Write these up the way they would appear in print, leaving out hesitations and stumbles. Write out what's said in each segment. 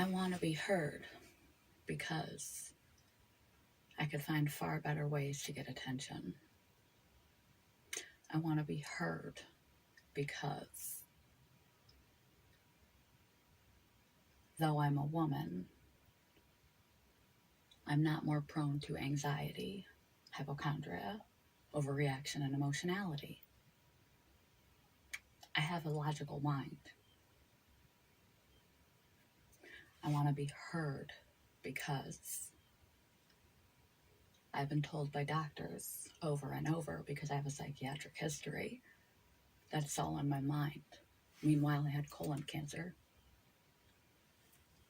I want to be heard because I could find far better ways to get attention. I want to be heard because though I'm a woman, I'm not more prone to anxiety, hypochondria, overreaction, and emotionality. I have a logical mind. I want to be heard because I've been told by doctors over and over, because I have a psychiatric history, that it's all in my mind. Meanwhile, I had colon cancer,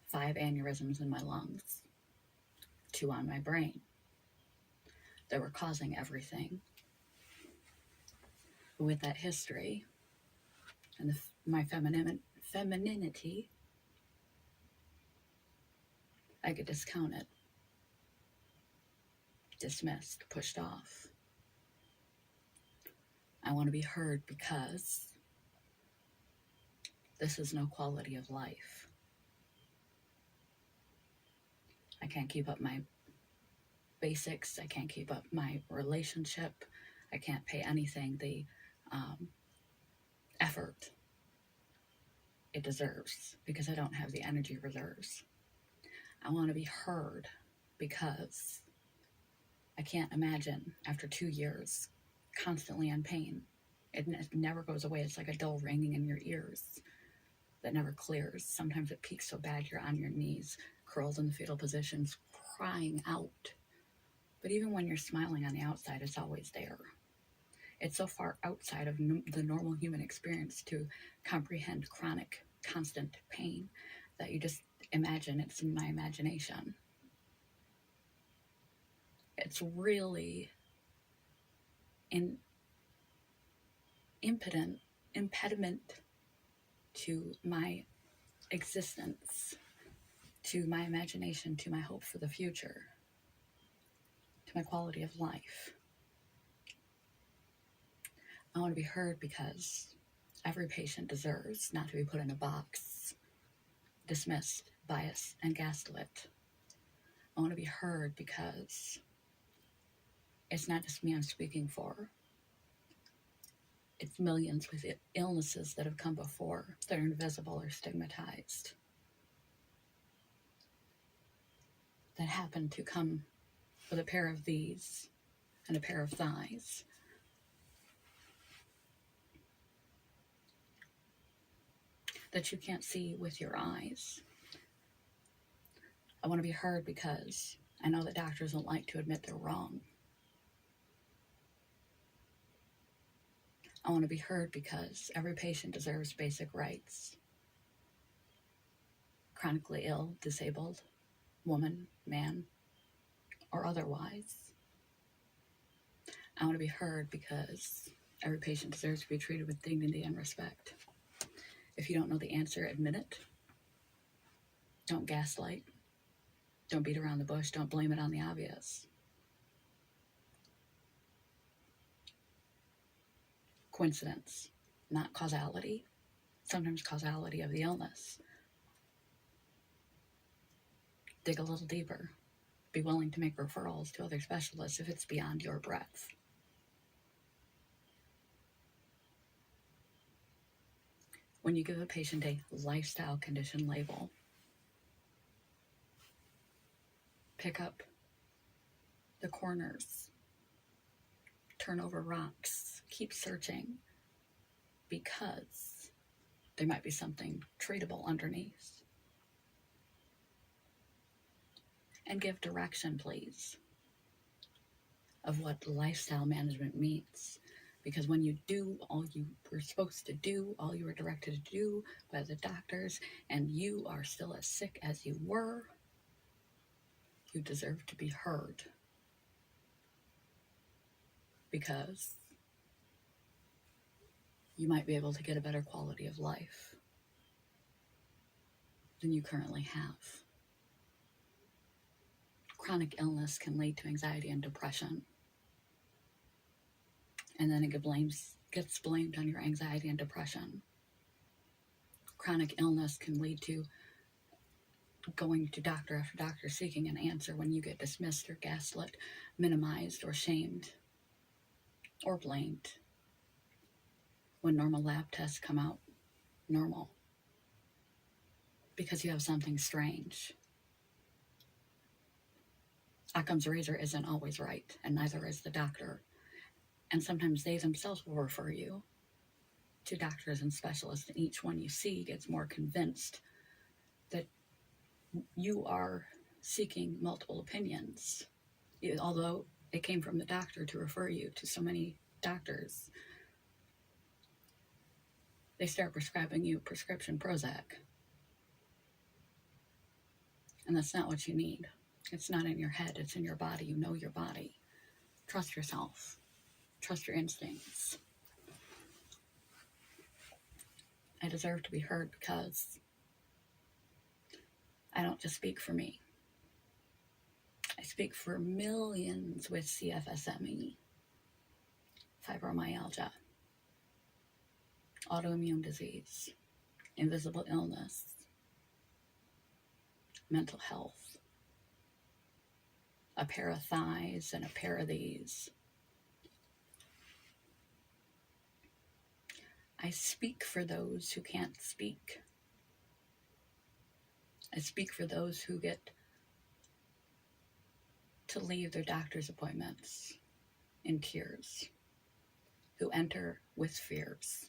5 aneurysms in my lungs, 2 on my brain that were causing everything. With that history and my femininity, I get discounted, dismissed, pushed off. I want to be heard because this is no quality of life. I can't keep up my basics. I can't keep up my relationship. I can't pay anything the effort it deserves because I don't have the energy reserves. I want to be heard because I can't imagine after 2 years constantly in pain. It never goes away. It's like a dull ringing in your ears that never clears. Sometimes it peaks so bad you're on your knees, curled in the fetal positions, crying out. But even when you're smiling on the outside, it's always there. It's so far outside of the normal human experience to comprehend chronic, constant pain that you just imagine it's in my imagination. It's really an impediment to my existence, to my imagination, to my hope for the future, to my quality of life. I want to be heard because every patient deserves not to be put in a box, dismissed, biased, and gaslit. I want to be heard because it's not just me I'm speaking for. It's millions with illnesses that have come before that are invisible or stigmatized, that happen to come with a pair of these and a pair of thighs. That you can't see with your eyes. I want to be heard because I know that doctors don't like to admit they're wrong. I want to be heard because every patient deserves basic rights. Chronically ill, disabled, woman, man, or otherwise. I want to be heard because every patient deserves to be treated with dignity and respect. If you don't know the answer, admit it. Don't gaslight. Don't beat around the bush. Don't blame it on the obvious. Coincidence, not causality. Sometimes causality of the illness. Dig a little deeper. Be willing to make referrals to other specialists if it's beyond your breadth. When you give a patient a lifestyle condition label, pick up the corners, turn over rocks, keep searching, because there might be something treatable underneath. And give direction, please, of what lifestyle management means. Because when you do all you were supposed to do, all you were directed to do by the doctors, and you are still as sick as you were, you deserve to be heard. Because you might be able to get a better quality of life than you currently have. Chronic illness can lead to anxiety and depression. And then it gets blamed on your anxiety and depression. Chronic illness can lead to going to doctor after doctor seeking an answer when you get dismissed or gaslit, minimized or shamed or blamed when normal lab tests come out normal because you have something strange. Occam's razor isn't always right, and neither is the doctor. And sometimes they themselves will refer you to doctors and specialists, and each one you see gets more convinced that you are seeking multiple opinions. Although it came from the doctor to refer you to so many doctors, they start prescribing you prescription Prozac. And that's not what you need. It's not in your head, it's in your body. You know your body. Trust yourself. Trust your instincts. I deserve to be heard because I don't just speak for me. I speak for millions with CFSME, fibromyalgia, autoimmune disease, invisible illness, mental health, a pair of thighs and a pair of these. I speak for those who can't speak. I speak for those who get to leave their doctor's appointments in tears, who enter with fears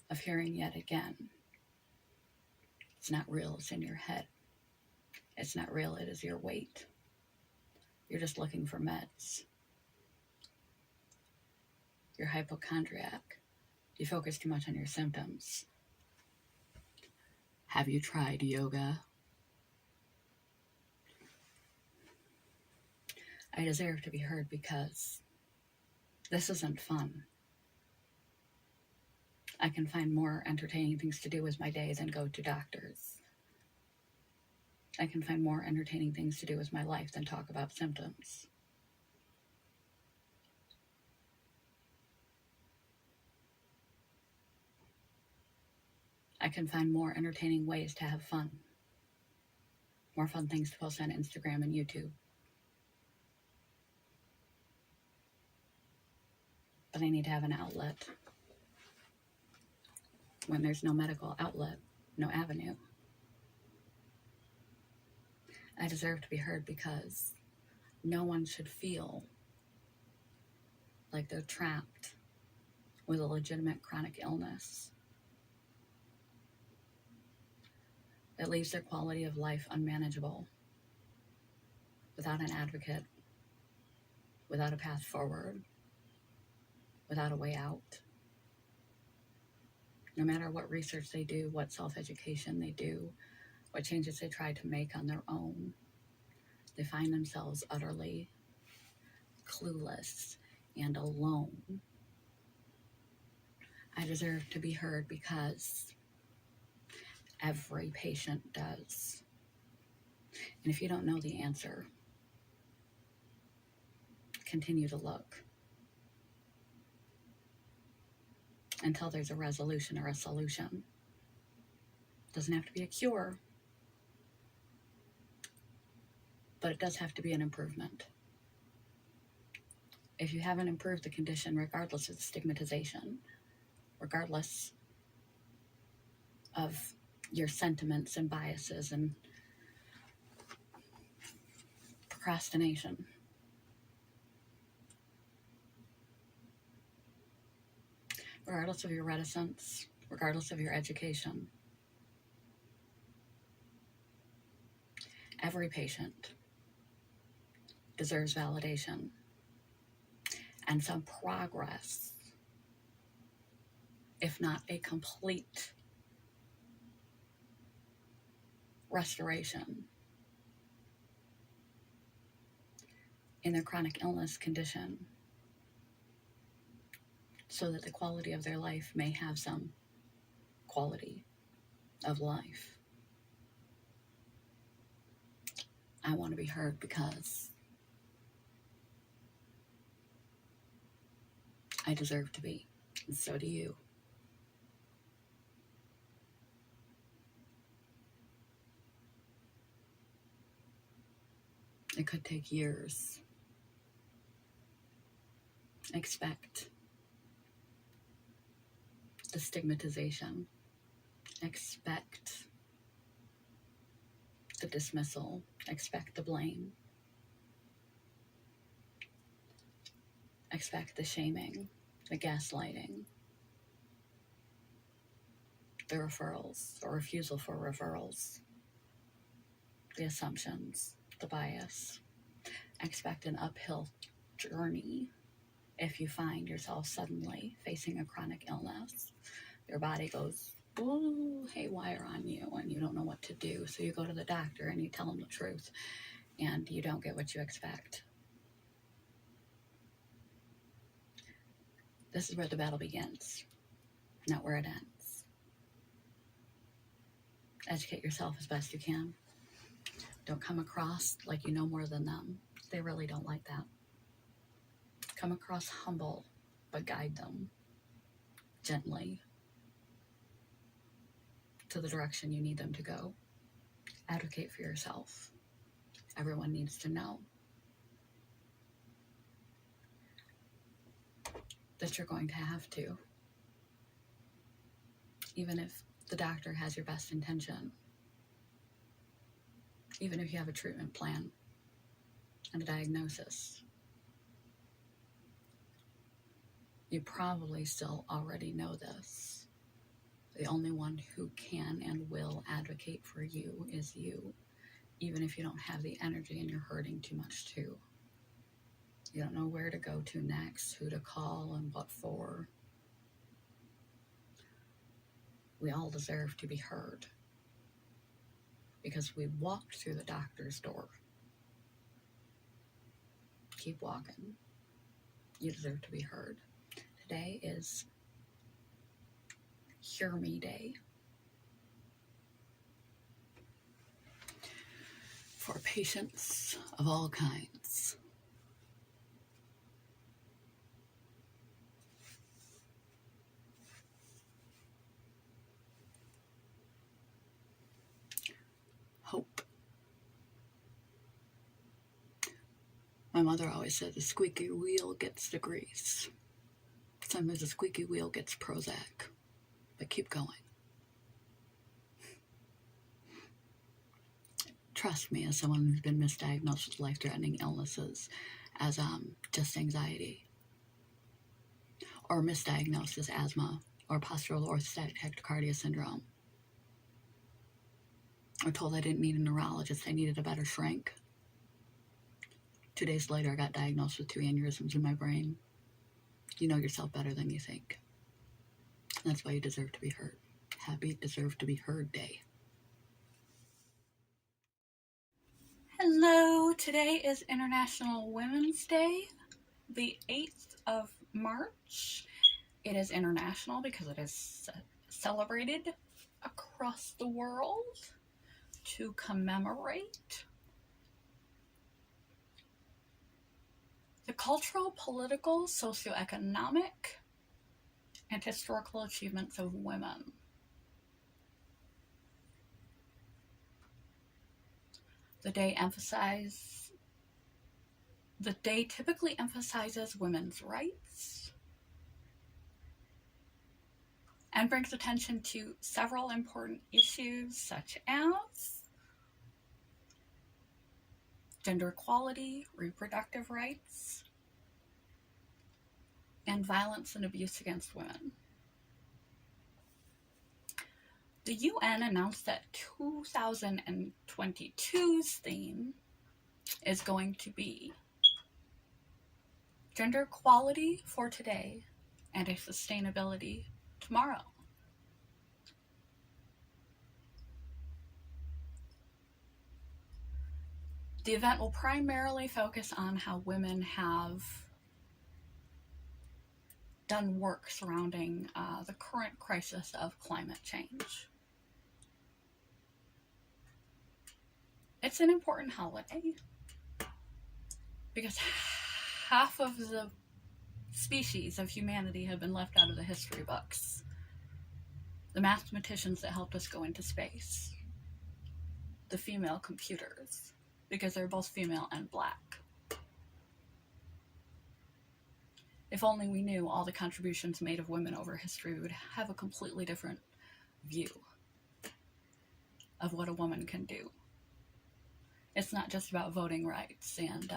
of hearing yet again, it's not real, it's in your head. It's not real, it is your weight. You're just looking for meds. You're hypochondriac. You focus too much on your symptoms. Have you tried yoga? I deserve to be heard because this isn't fun. I can find more entertaining things to do with my day than go to doctors. I can find more entertaining things to do with my life than talk about symptoms. I can find more entertaining ways to have fun. More fun things to post on Instagram and YouTube. But I need to have an outlet. When there's no medical outlet, no avenue. I deserve to be heard because no one should feel like they're trapped with a legitimate chronic illness that leaves their quality of life unmanageable without an advocate, without a path forward, without a way out. No matter what research they do, what self-education they do, what changes they try to make on their own, they find themselves utterly clueless and alone. I deserve to be heard because every patient does. And if you don't know the answer, continue to look until there's a resolution or a solution. It doesn't have to be a cure, but it does have to be an improvement. If you haven't improved the condition, regardless of the stigmatization, regardless of your sentiments and biases and procrastination, regardless of your reticence, regardless of your education, every patient deserves validation and some progress, if not a complete restoration in their chronic illness condition, so that the quality of their life may have some quality of life. I want to be heard because I deserve to be, and so do you. It could take years. Expect the stigmatization. Expect the dismissal. Expect the blame. Expect the shaming, the gaslighting, the referrals or refusal for referrals, the assumptions, the bias. Expect an uphill journey if you find yourself suddenly facing a chronic illness. Your body goes haywire on you and you don't know what to do. So you go to the doctor and you tell them the truth and you don't get what you expect. This is where the battle begins, not where it ends. Educate yourself as best you can. Don't come across like you know more than them. They really don't like that. Come across humble, but guide them gently to the direction you need them to go. Advocate for yourself. Everyone needs to know that you're going to have to. Even if the doctor has your best intention. Even if you have a treatment plan and a diagnosis. You probably still already know this. The only one who can and will advocate for you is you, even if you don't have the energy and you're hurting too much too. You don't know where to go to next, who to call, and what for. We all deserve to be heard because we walked through the doctor's door. Keep walking. You deserve to be heard. Today is Hear Me Day. For patients of all kinds. Hope. My mother always said the squeaky wheel gets the grease. Sometimes the squeaky wheel gets Prozac. But keep going. Trust me, as someone who's been misdiagnosed with life-threatening illnesses as just anxiety, or misdiagnosed as asthma, or postural orthostatic tachycardia syndrome, or told I didn't need a neurologist, I needed a better shrink. 2 days later, I got diagnosed with 2 aneurysms in my brain. You know yourself better than you think. That's why you deserve to be heard. Happy Deserve to be Heard Day. Hello, today is International Women's Day, the 8th of March. It is international because it is celebrated across the world to commemorate the cultural, political, socioeconomic, and historical achievements of women. The day typically emphasizes women's rights and brings attention to several important issues such as gender equality, reproductive rights, and violence and abuse against women. The UN announced that 2022's theme is going to be gender equality for today and a sustainability tomorrow. The event will primarily focus on how women have done work surrounding the current crisis of climate change. It's an important holiday because half of the species of humanity have been left out of the history books. The mathematicians that helped us go into space. The female computers. because they're both female and black. If only we knew all the contributions made of women over history, we would have a completely different view of what a woman can do. It's not just about voting rights and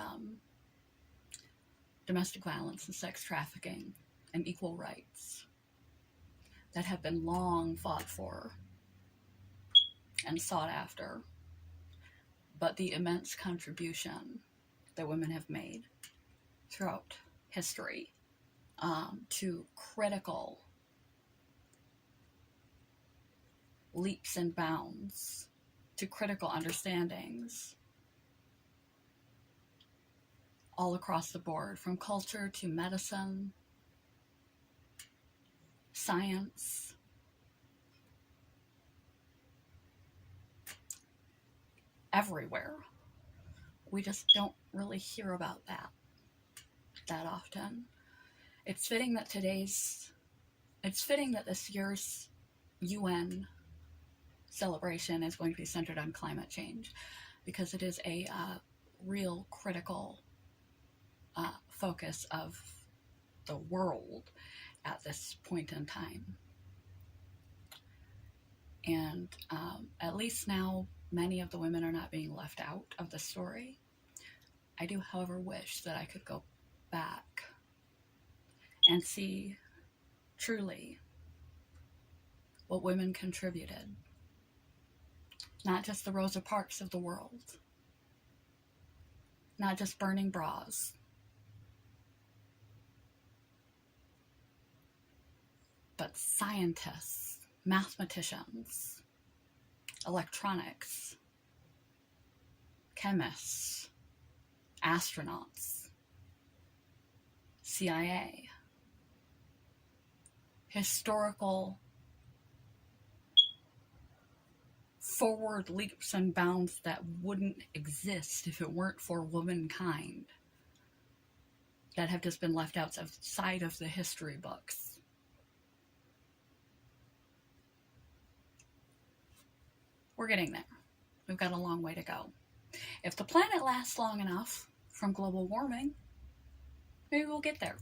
domestic violence and sex trafficking and equal rights that have been long fought for and sought after, but the immense contribution that women have made throughout history to critical leaps and bounds, to critical understandings all across the board, from culture to medicine, science, everywhere. We just don't really hear about that often. It's fitting that this year's UN celebration is going to be centered on climate change, because it is a real critical focus of the world at this point in time. And at least now, many of the women are not being left out of the story. I do, however, wish that I could go back and see truly what women contributed. Not just the Rosa Parks of the world. Not just burning bras. But scientists, mathematicians, electronics, chemists, astronauts, CIA, historical forward leaps and bounds that wouldn't exist if it weren't for womankind, that have just been left outside of the history books. We're getting there. We've got a long way to go. If the planet lasts long enough from global warming, maybe we'll get there.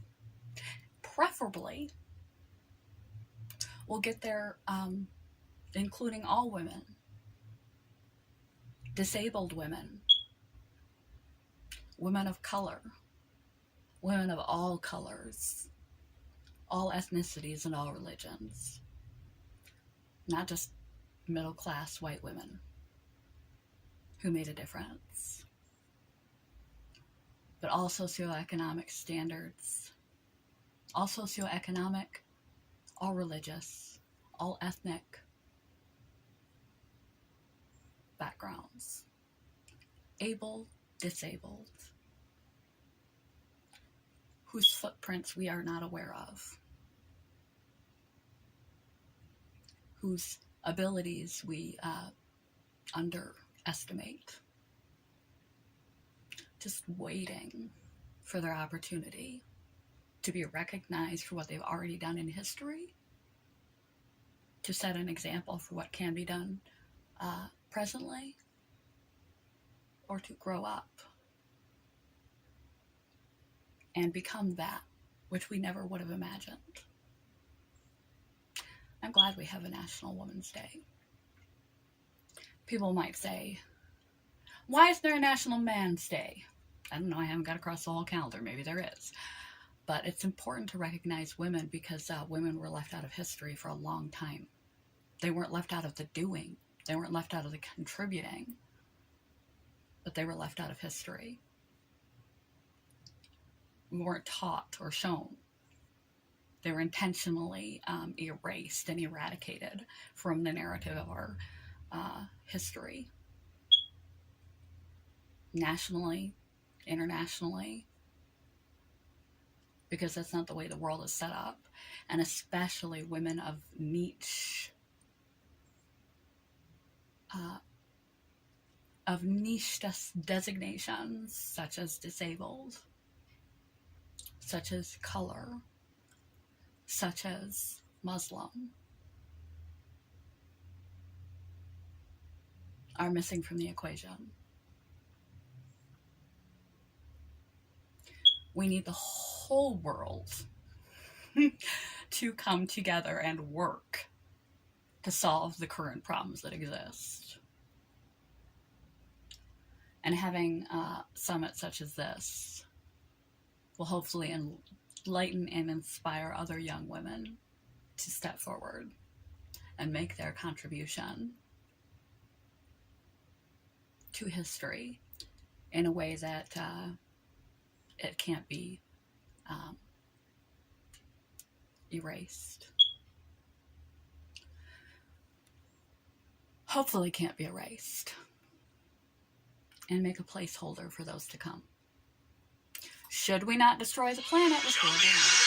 Preferably, we'll get there including all women, disabled women, women of color, women of all colors, all ethnicities and all religions. Not just middle-class white women who made a difference, but all socioeconomic standards, all socioeconomic, all religious, all ethnic backgrounds, able, disabled, whose footprints we are not aware of, whose abilities we underestimate, just waiting for their opportunity to be recognized for what they've already done in history, to set an example for what can be done presently, or to grow up and become that which we never would have imagined. I'm glad we have a National Women's Day. People might say, why is there a National Man's Day? I don't know, I haven't got across the whole calendar, maybe there is. But it's important to recognize women because women were left out of history for a long time. They weren't left out of the doing. They weren't left out of the contributing. But they were left out of history. We weren't taught or shown. They were intentionally erased and eradicated from the narrative of our history. Nationally, internationally, because that's not the way the world is set up. And especially women of niche designations, such as disabled, such as color, such as Muslim, are missing from the equation. We need the whole world to come together and work to solve the current problems that exist. And having a summit such as this will hopefully enlighten and inspire other young women to step forward and make their contribution to history in a way that it can't be erased. Hopefully can't be erased. And make a placeholder for those to come. Should we not destroy the planet before they leave?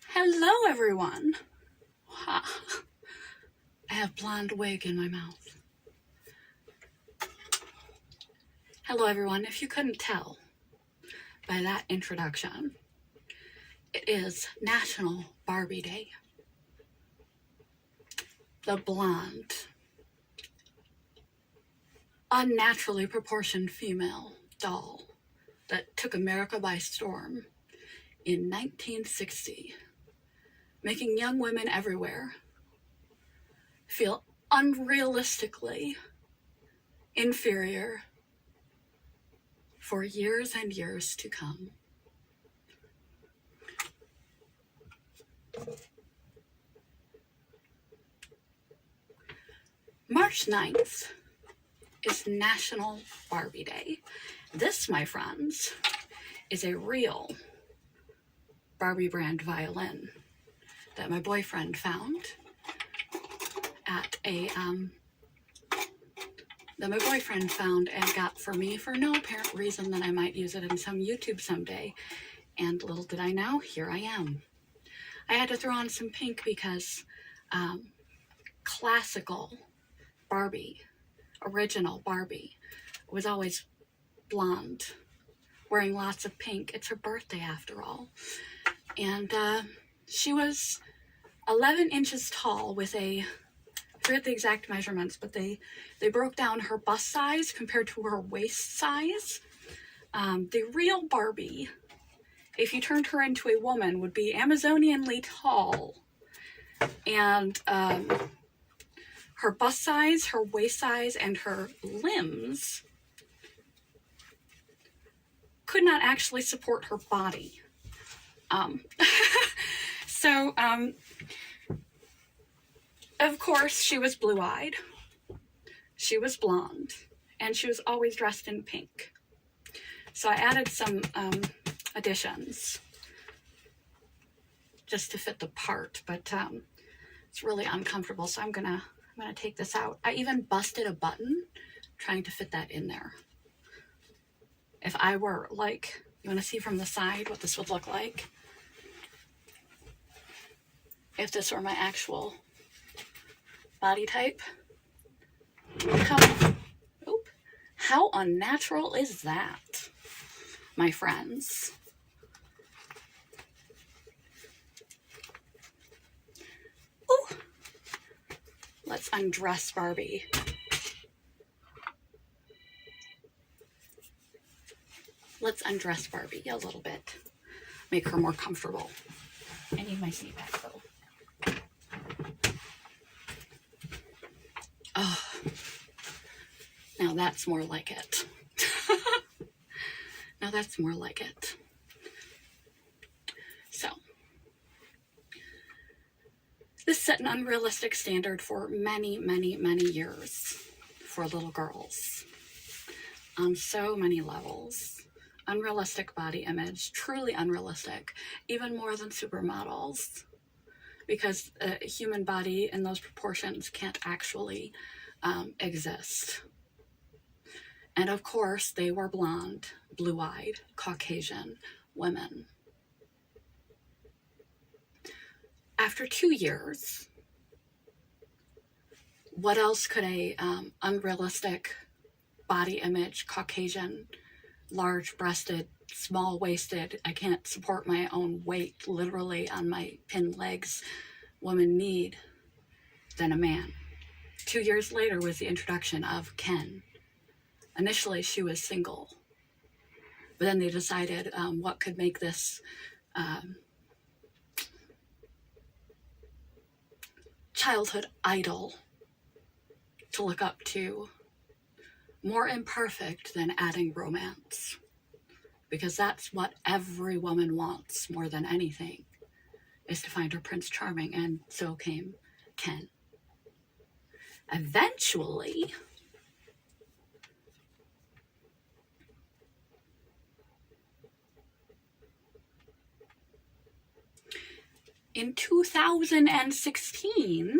Hello, everyone. I have blonde wig in my mouth. Hello, everyone. If you couldn't tell by that introduction, it is National Barbie Day. The blonde, unnaturally proportioned female doll that took America by storm in 1960, making young women everywhere feel unrealistically inferior for years and years to come. March 9th is National Barbie Day. This, my friends, is a real Barbie brand violin that my boyfriend found at and got for me for no apparent reason that I might use it in some YouTube someday. And little did I know, here I am. I had to throw on some pink because classical Barbie, original Barbie, was always blonde, wearing lots of pink. It's her birthday after all. And she was 11 inches tall with I forget the exact measurements, but they broke down her bust size compared to her waist size. The real Barbie, if you turned her into a woman, would be Amazonianly tall. And her bust size, her waist size, and her limbs could not actually support her body. So, of course, she was blue-eyed, she was blonde, and she was always dressed in pink. So I added some additions just to fit the part, but it's really uncomfortable, so I'm gonna take this out. I even busted a button trying to fit that in there. If I were like, you want to see from the side what this would look like? If this were my actual body type. How unnatural is that, my friends? Ooh. Let's undress Barbie. Let's undress Barbie a little bit. Make her more comfortable. I need my seat back though. Oh, now that's more like it. Now that's more like it. This set an unrealistic standard for many, many, many years for little girls on so many levels. Unrealistic body image, truly unrealistic, even more than supermodels, because a human body in those proportions can't actually exist. And of course, they were blonde, blue-eyed, Caucasian women. After 2 years, what else could a unrealistic body image, Caucasian, large-breasted, small-waisted, I can't support my own weight literally on my pinned legs woman need than a man? 2 years later was the introduction of Ken. Initially, she was single, but then they decided what could make this childhood idol to look up to more imperfect than adding romance, because that's what every woman wants more than anything, is to find her Prince Charming, and so came Ken. Eventually, in 2016,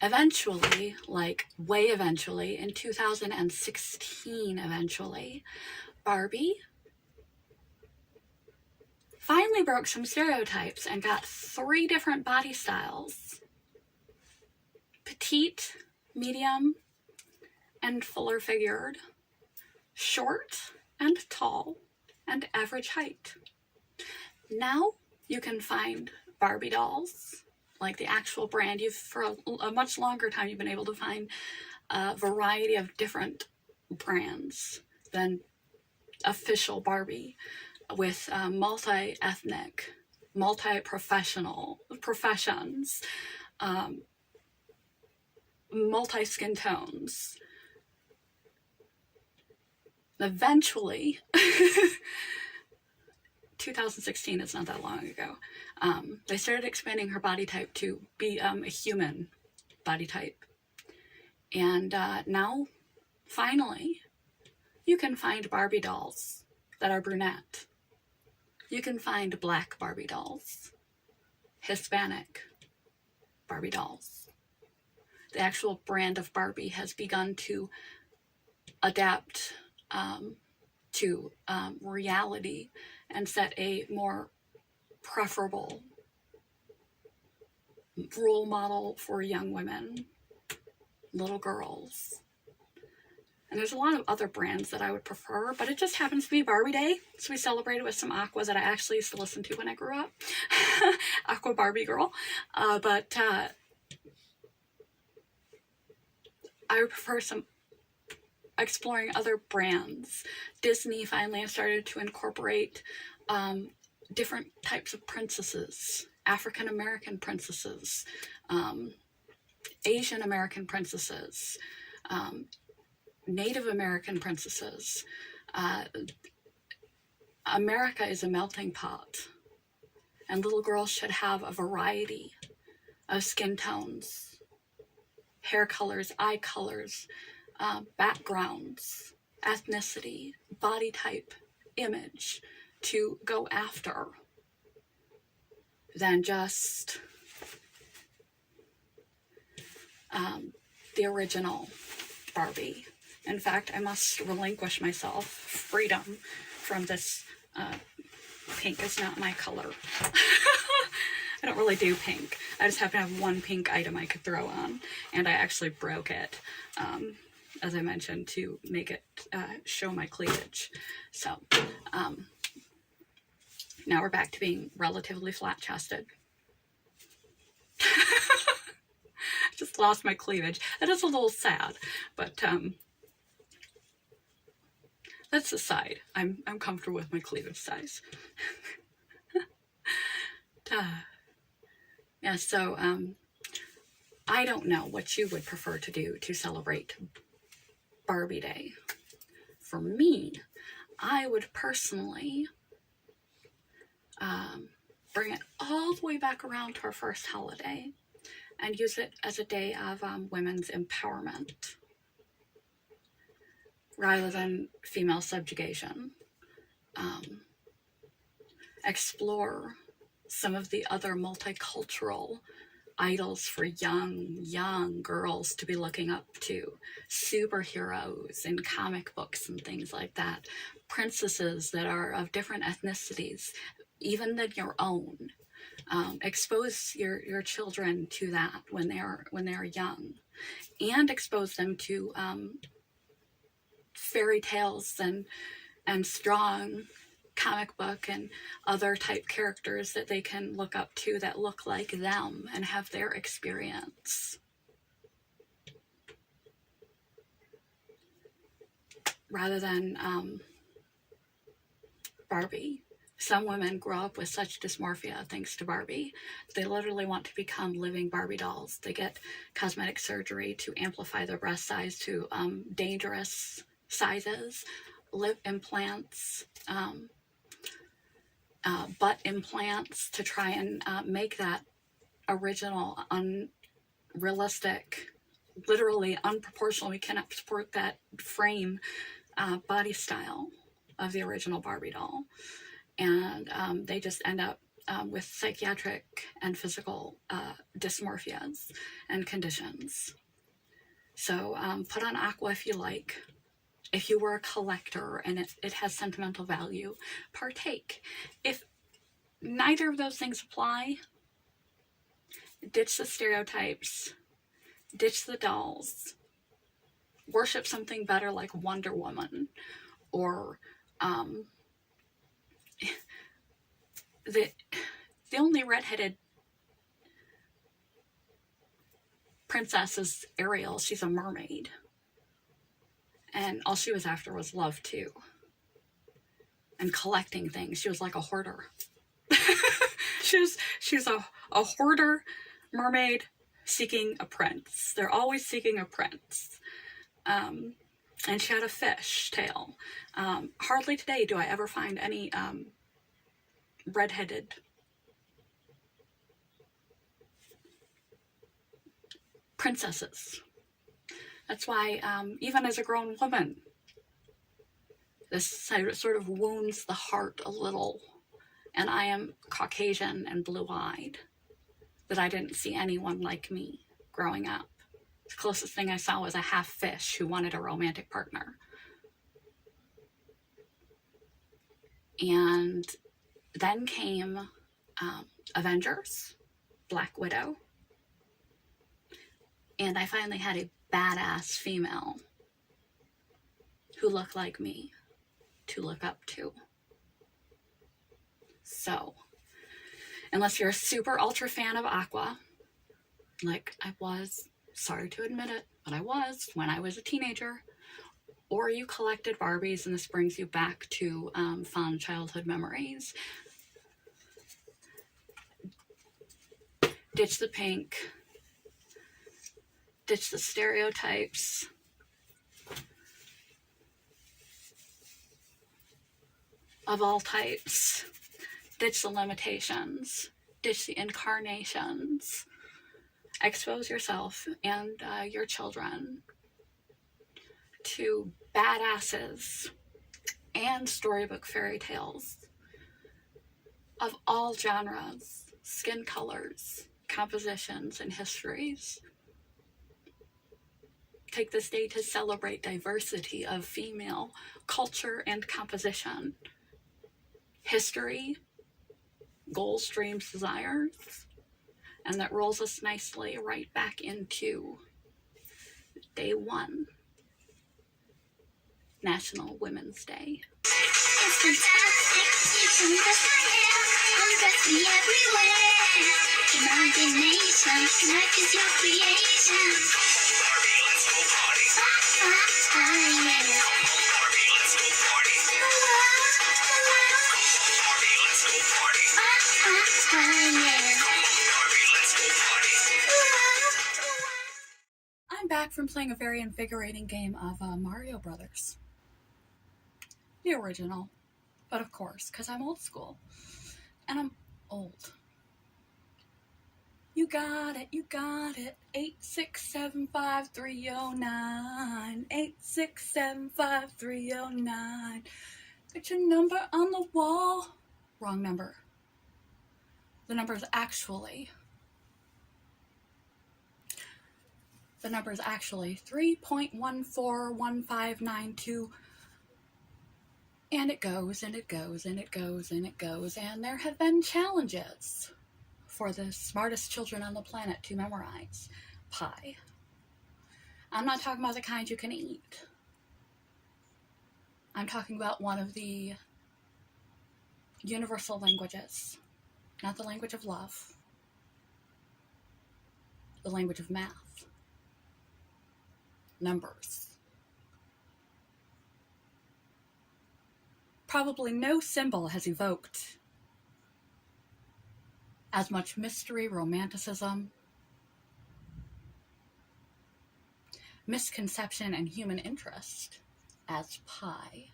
eventually, like way eventually, in 2016, eventually, Barbie finally broke some stereotypes and got 3 different body styles: petite, medium, and fuller figured, short and tall, and average height. Now you can find Barbie dolls, like the actual brand. For a much longer time, you've been able to find a variety of different brands than official Barbie, with multi-ethnic, multi-professional professions, multi-skin tones. Eventually, 2016 is not that long ago, they started expanding her body type to be a human body type. And now, finally, you can find Barbie dolls that are brunette. You can find black Barbie dolls, Hispanic Barbie dolls. The actual brand of Barbie has begun to adapt to reality and set a more preferable role model for young women, little girls. And there's a lot of other brands that I would prefer, but it just happens to be Barbie Day, so we celebrated with some Aqua that I actually used to listen to when I grew up. Aqua Barbie Girl. But I would prefer some exploring other brands. Disney finally started to incorporate different types of princesses, African American princesses, Asian American princesses, Native American princesses. America is a melting pot, and little girls should have a variety of skin tones, hair colors, eye colors, backgrounds, ethnicity, body type, image to go after than just the original Barbie. In fact, I must relinquish myself freedom from this. Pink is not my color. I don't really do pink. I just happen to have one pink item I could throw on, and I actually broke it, as I mentioned, to make it show my cleavage. So now we're back to being relatively flat-chested. Just lost my cleavage. That is a little sad, but that's aside. I'm comfortable with my cleavage size. Yeah, so I don't know what you would prefer to do to celebrate Barbie Day. For me, I would personally bring it all the way back around to our first holiday and use it as a day of women's empowerment rather than female subjugation. Explore some of the other multicultural idols for young girls to be looking up to, superheroes in comic books and things like that, princesses that are of different ethnicities, even than your own. Expose your children to that when they are young, and expose them to fairy tales and strong comic book and other type characters that they can look up to that look like them and have their experience. Rather than Barbie. Some women grow up with such dysmorphia thanks to Barbie. They literally want to become living Barbie dolls. They get cosmetic surgery to amplify their breast size to dangerous sizes, lip implants, butt implants to try and make that original, unrealistic, literally unproportional, we cannot support that frame body style of the original Barbie doll. And they just end up with psychiatric and physical dysmorphias and conditions. So put on Aqua if you like. If you were a collector and it has sentimental value, partake. If neither of those things apply, ditch the stereotypes, ditch the dolls, worship something better like Wonder Woman, or the only redheaded princess is Ariel. She's a mermaid. And all she was after was love, too. And collecting things. She was like a hoarder. she's a hoarder mermaid seeking a prince. They're always seeking a prince. And she had a fish tail. Hardly today do I ever find any redheaded princesses. That's why even as a grown woman, this sort of wounds the heart a little. And I am Caucasian and blue-eyed, that I didn't see anyone like me growing up. The closest thing I saw was a half fish who wanted a romantic partner. And then came Avengers, Black Widow, and I finally had a badass female who looked like me to look up to. So, unless you're a super ultra fan of Aqua, like I was, sorry to admit it, but I was when I was a teenager, or you collected Barbies and this brings you back to fond childhood memories, ditch the pink, ditch the stereotypes, of all types, ditch the limitations, ditch the incarnations, expose yourself and your children to badasses and storybook fairy tales of all genres, skin colors, compositions, and histories. Take this day to celebrate diversity of female culture and composition, history, goals, dreams, desires, and that rolls us nicely right back into day one, National Women's Day. It's fantastic, you undress me everywhere. Imagination, life is your creation. Barbie, let's go party. Yeah. Barbie, let's go party. Barbie, let's go party. Yeah. Barbie, let's go party. I'm back from playing a very invigorating game of Mario Brothers. the original, but of course, because I'm old school, and I'm old. You got it, 8675309, 8675309. It's your number on the wall. Wrong number. The number is actually 3.141592. And it goes, and it goes, and it goes, and it goes. And there have been challenges for the smartest children on the planet to memorize pi. I'm not talking about the kind you can eat. I'm talking about one of the universal languages, not the language of love, the language of math, numbers. Probably no symbol has evoked as much mystery, romanticism, misconception, and human interest as pi.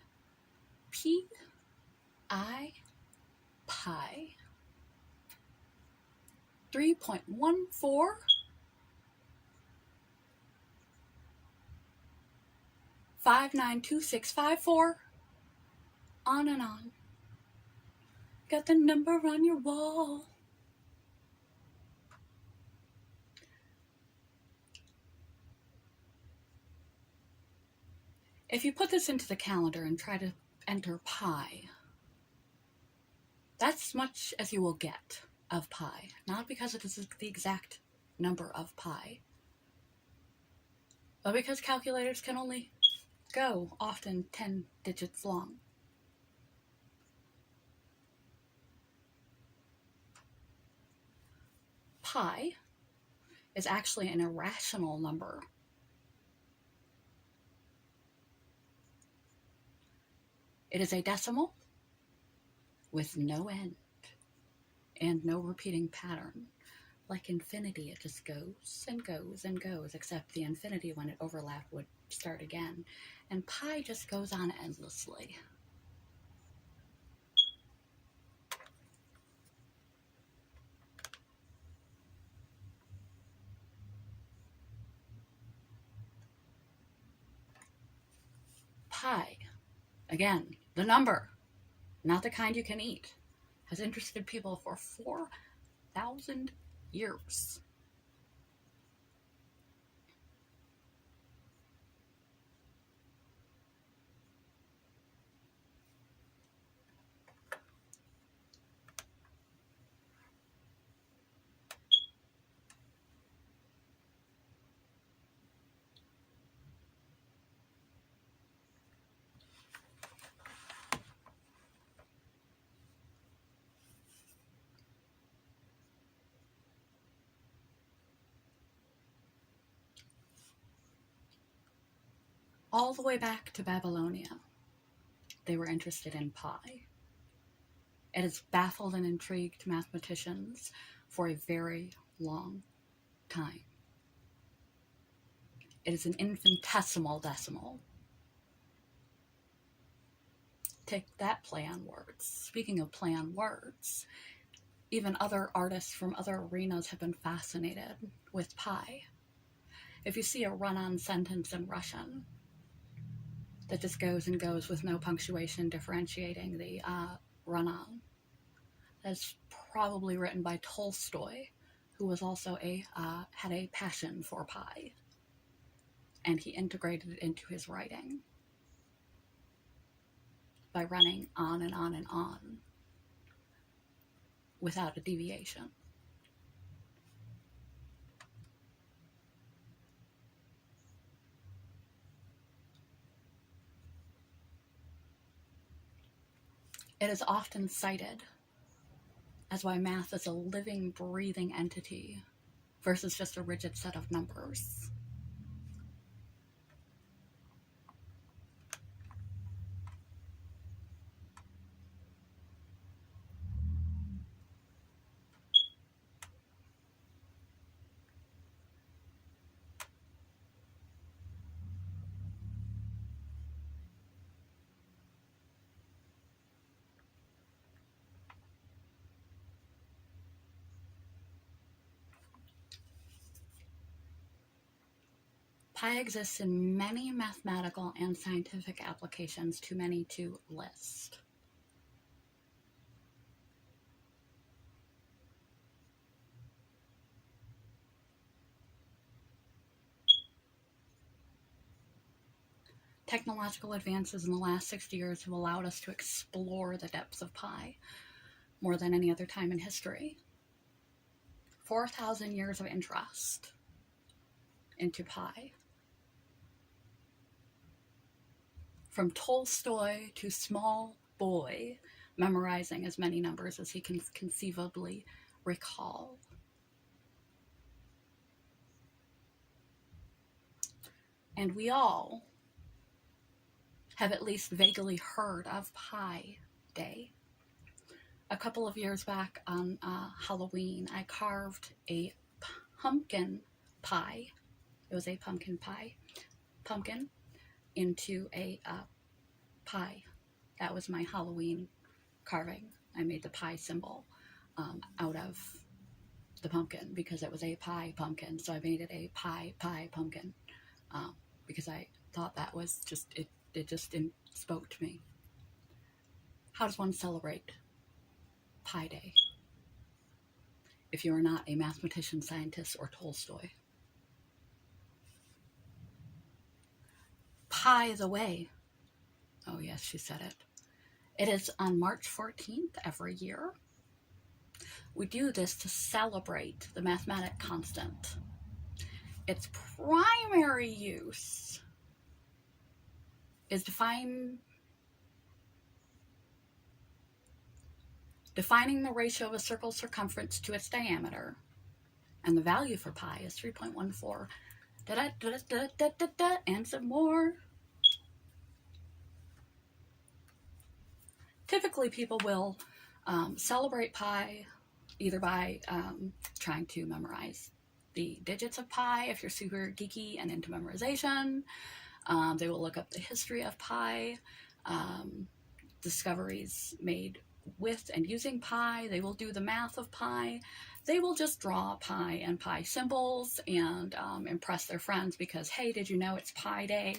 P-I, pi. 3.14 592654. On and on. Got the number on your wall. If you put this into the calendar and try to enter pi, that's much as you will get of pi. Not because it is the exact number of pi, but because calculators can only go often 10 digits long. Pi is actually an irrational number. It is a decimal with no end and no repeating pattern. Like infinity, it just goes and goes and goes, except the infinity, when it overlapped, would start again. And pi just goes on endlessly. Pi, again, the number, not the kind you can eat, has interested people for 4,000 years. All the way back to Babylonia, they were interested in pi. It has baffled and intrigued mathematicians for a very long time. It is an infinitesimal decimal. Take that play on words. Speaking of play on words, even other artists from other arenas have been fascinated with pi. If you see a run-on sentence in Russian that just goes and goes with no punctuation differentiating the run-on, that's probably written by Tolstoy, who was also had a passion for pi, and he integrated it into his writing by running on and on and on without a deviation. It is often cited as why math is a living, breathing entity versus just a rigid set of numbers. Pi exists in many mathematical and scientific applications, too many to list. Technological advances in the last 60 years have allowed us to explore the depths of pi more than any other time in history. 4,000 years of interest into pi. From Tolstoy to small boy, memorizing as many numbers as he can conceivably recall. And we all have at least vaguely heard of Pi Day. A couple of years back on Halloween, I carved a pumpkin pie. It was a pumpkin pie. Pumpkin into a pie. That was my Halloween carving. I made the pie symbol out of the pumpkin because it was a pie pumpkin. So I made it a pie pumpkin because I thought that was just, it just spoke to me. How does one celebrate Pi Day if you are not a mathematician, scientist, or Tolstoy? Pi the way. Oh yes, she said it. It is on March 14th every year. We do this to celebrate the mathematic constant. Its primary use is defining the ratio of a circle's circumference to its diameter. And the value for pi is 3.14. And some more. Typically, people will celebrate pi either by trying to memorize the digits of pi if you're super geeky and into memorization. They will look up the history of pi, discoveries made with and using pi. They will do the math of pi. They will just draw pi and pi symbols and impress their friends because, hey, did you know it's Pi Day?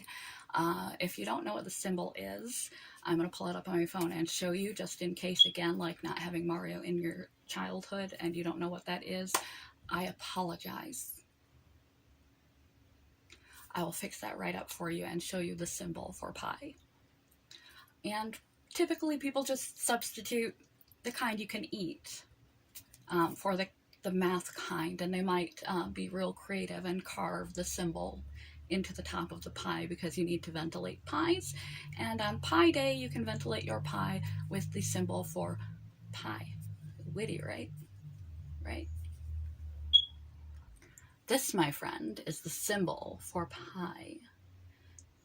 If you don't know what the symbol is, I'm going to pull it up on my phone and show you just in case, again, like not having Mario in your childhood and you don't know what that is. I apologize. I will fix that right up for you and show you the symbol for pi. And typically people just substitute the kind you can eat for the math kind, and they might be real creative and carve the symbol into the top of the pie because you need to ventilate pies. And on Pi Day, you can ventilate your pie with the symbol for pi. Witty, right? Right? This, my friend, is the symbol for pi.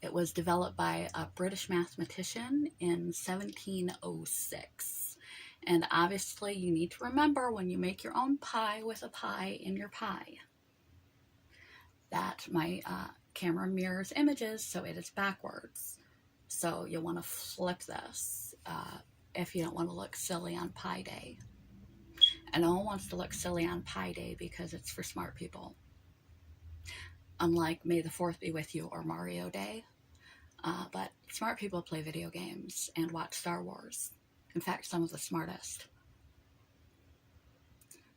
It was developed by a British mathematician in 1706. And obviously you need to remember when you make your own pie with a pie in your pie that my camera mirrors images, so it is backwards. So you'll want to flip this if you don't want to look silly on Pi Day. And no one wants to look silly on Pi Day because it's for smart people. Unlike May the 4th be with you or Mario Day. But smart people play video games and watch Star Wars. In fact, some of the smartest.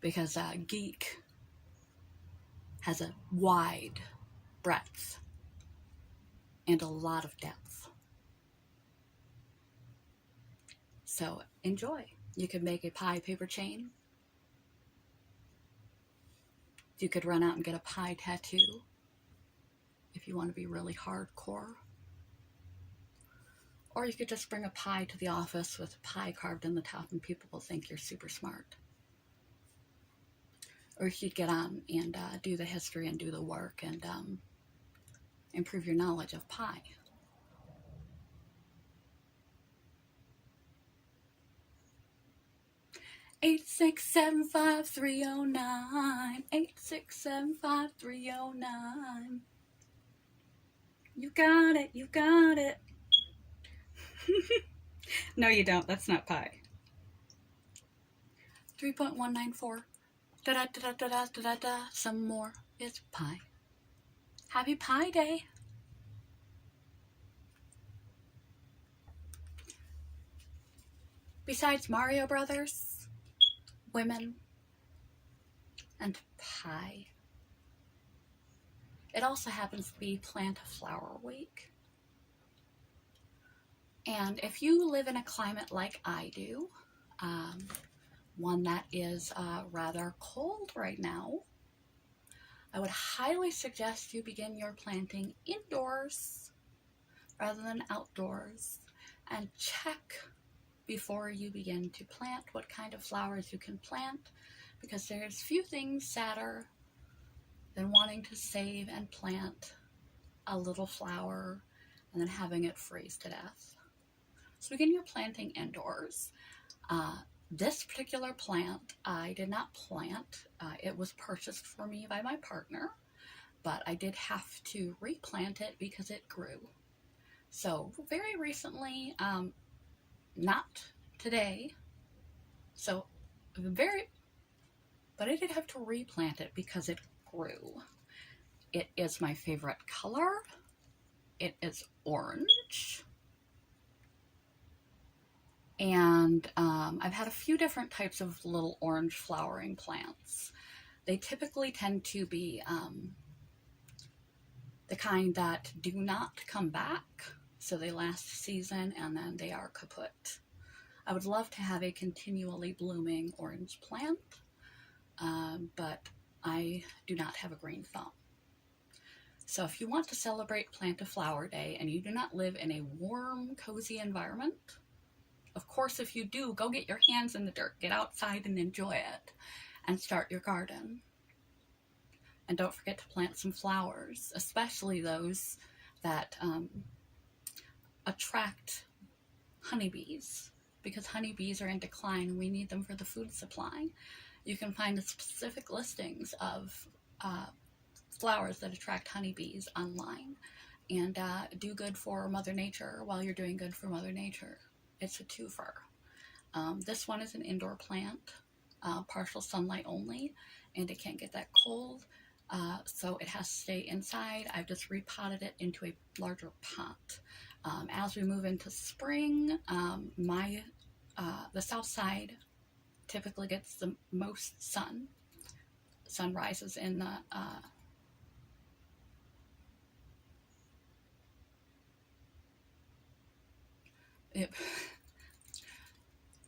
Because geek has a wide breadth and a lot of depth. So enjoy. You could make a pie paper chain. You could run out and get a pie tattoo if you want to be really hardcore. Or you could just bring a pie to the office with a pie carved in the top and people will think you're super smart. Or you could get on and do the history and do the work and improve your knowledge of pi. Eight, 8675309. 8675309. You got it, you got it. No, you don't. That's not pi. 3.194. Da-da-da-da-da-da-da-da. Some more. It's pi. Happy Pie Day. Besides Mario Brothers, women, and pie, it also happens to be Plant a Flower Week. And if you live in a climate like I do, one that is rather cold right now, I would highly suggest you begin your planting indoors rather than outdoors, and check before you begin to plant what kind of flowers you can plant, because there's few things sadder than wanting to save and plant a little flower and then having it freeze to death. So begin your planting indoors. This particular plant I did not plant. It was purchased for me by my partner, but I did have to replant it because it grew. So very recently, not today, but I did have to replant it because it grew. It is my favorite color. It is orange. And I've had a few different types of little orange flowering plants. They typically tend to be the kind that do not come back, so they last a season and then they are kaput. I would love to have a continually blooming orange plant, but I do not have a green thumb. So if you want to celebrate Plant a Flower Day and you do not live in a warm, cozy environment, of course, if you do, go get your hands in the dirt, get outside and enjoy it, and start your garden. And don't forget to plant some flowers, especially those that attract honeybees, because honeybees are in decline and we need them for the food supply. You can find the specific listings of flowers that attract honeybees online, and do good for Mother Nature while you're doing good for Mother Nature. It's a twofer. This one is an indoor plant, partial sunlight only, and it can't get that cold, so it has to stay inside. I've just repotted it into a larger pot. As we move into spring, the south side typically gets the most sun. Sun rises in the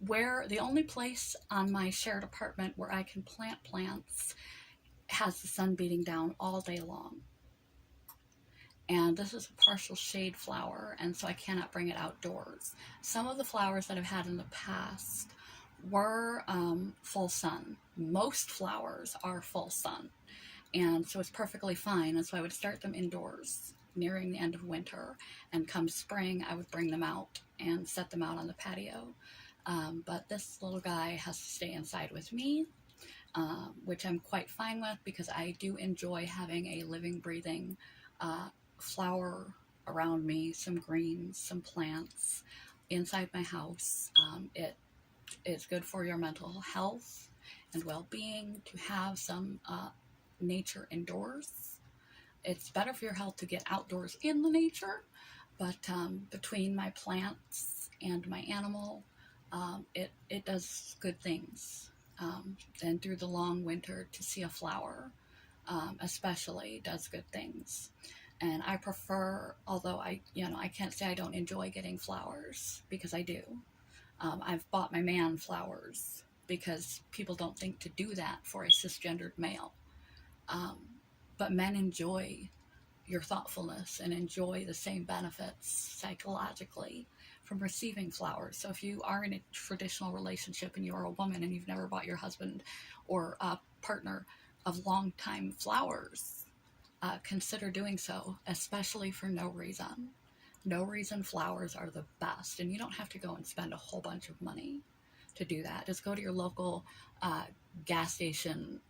where the only place on my shared apartment where I can plant plants has the sun beating down all day long. And this is a partial shade flower, and so I cannot bring it outdoors. Some of the flowers that I've had in the past were full sun. Most flowers are full sun, and so it's perfectly fine. And so I would start them indoors nearing the end of winter, and come spring I would bring them out and set them out on the patio. But this little guy has to stay inside with me, which I'm quite fine with, because I do enjoy having a living, breathing flower around me, some greens, some plants inside my house. It is good for your mental health and well-being to have some nature indoors. It's better for your health to get outdoors in the nature, but between my plants and my animal, it does good things. And through the long winter, to see a flower especially does good things. And I prefer, although I can't say I don't enjoy getting flowers, because I do. I've bought my man flowers because people don't think to do that for a cisgendered male. But men enjoy your thoughtfulness and enjoy the same benefits psychologically from receiving flowers. So if you are in a traditional relationship and you're a woman and you've never bought your husband or a partner of long time flowers, consider doing so, especially for no reason. No reason flowers are the best, and you don't have to go and spend a whole bunch of money to do that. Just go to your local gas station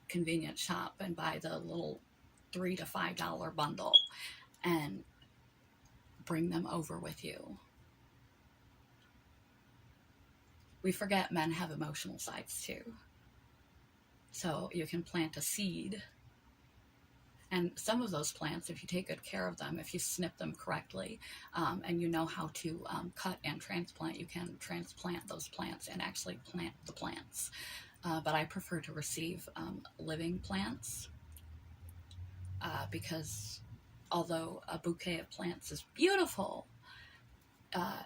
convenience shop and buy the little $3 to $5 bundle and bring them over with you. We forget men have emotional sides too. So you can plant a seed And some of those plants, if you take good care of them, if you snip them correctly, and you know how to cut and transplant, you can transplant those plants and actually plant the plants. But I prefer to receive living plants because although a bouquet of plants is beautiful, uh,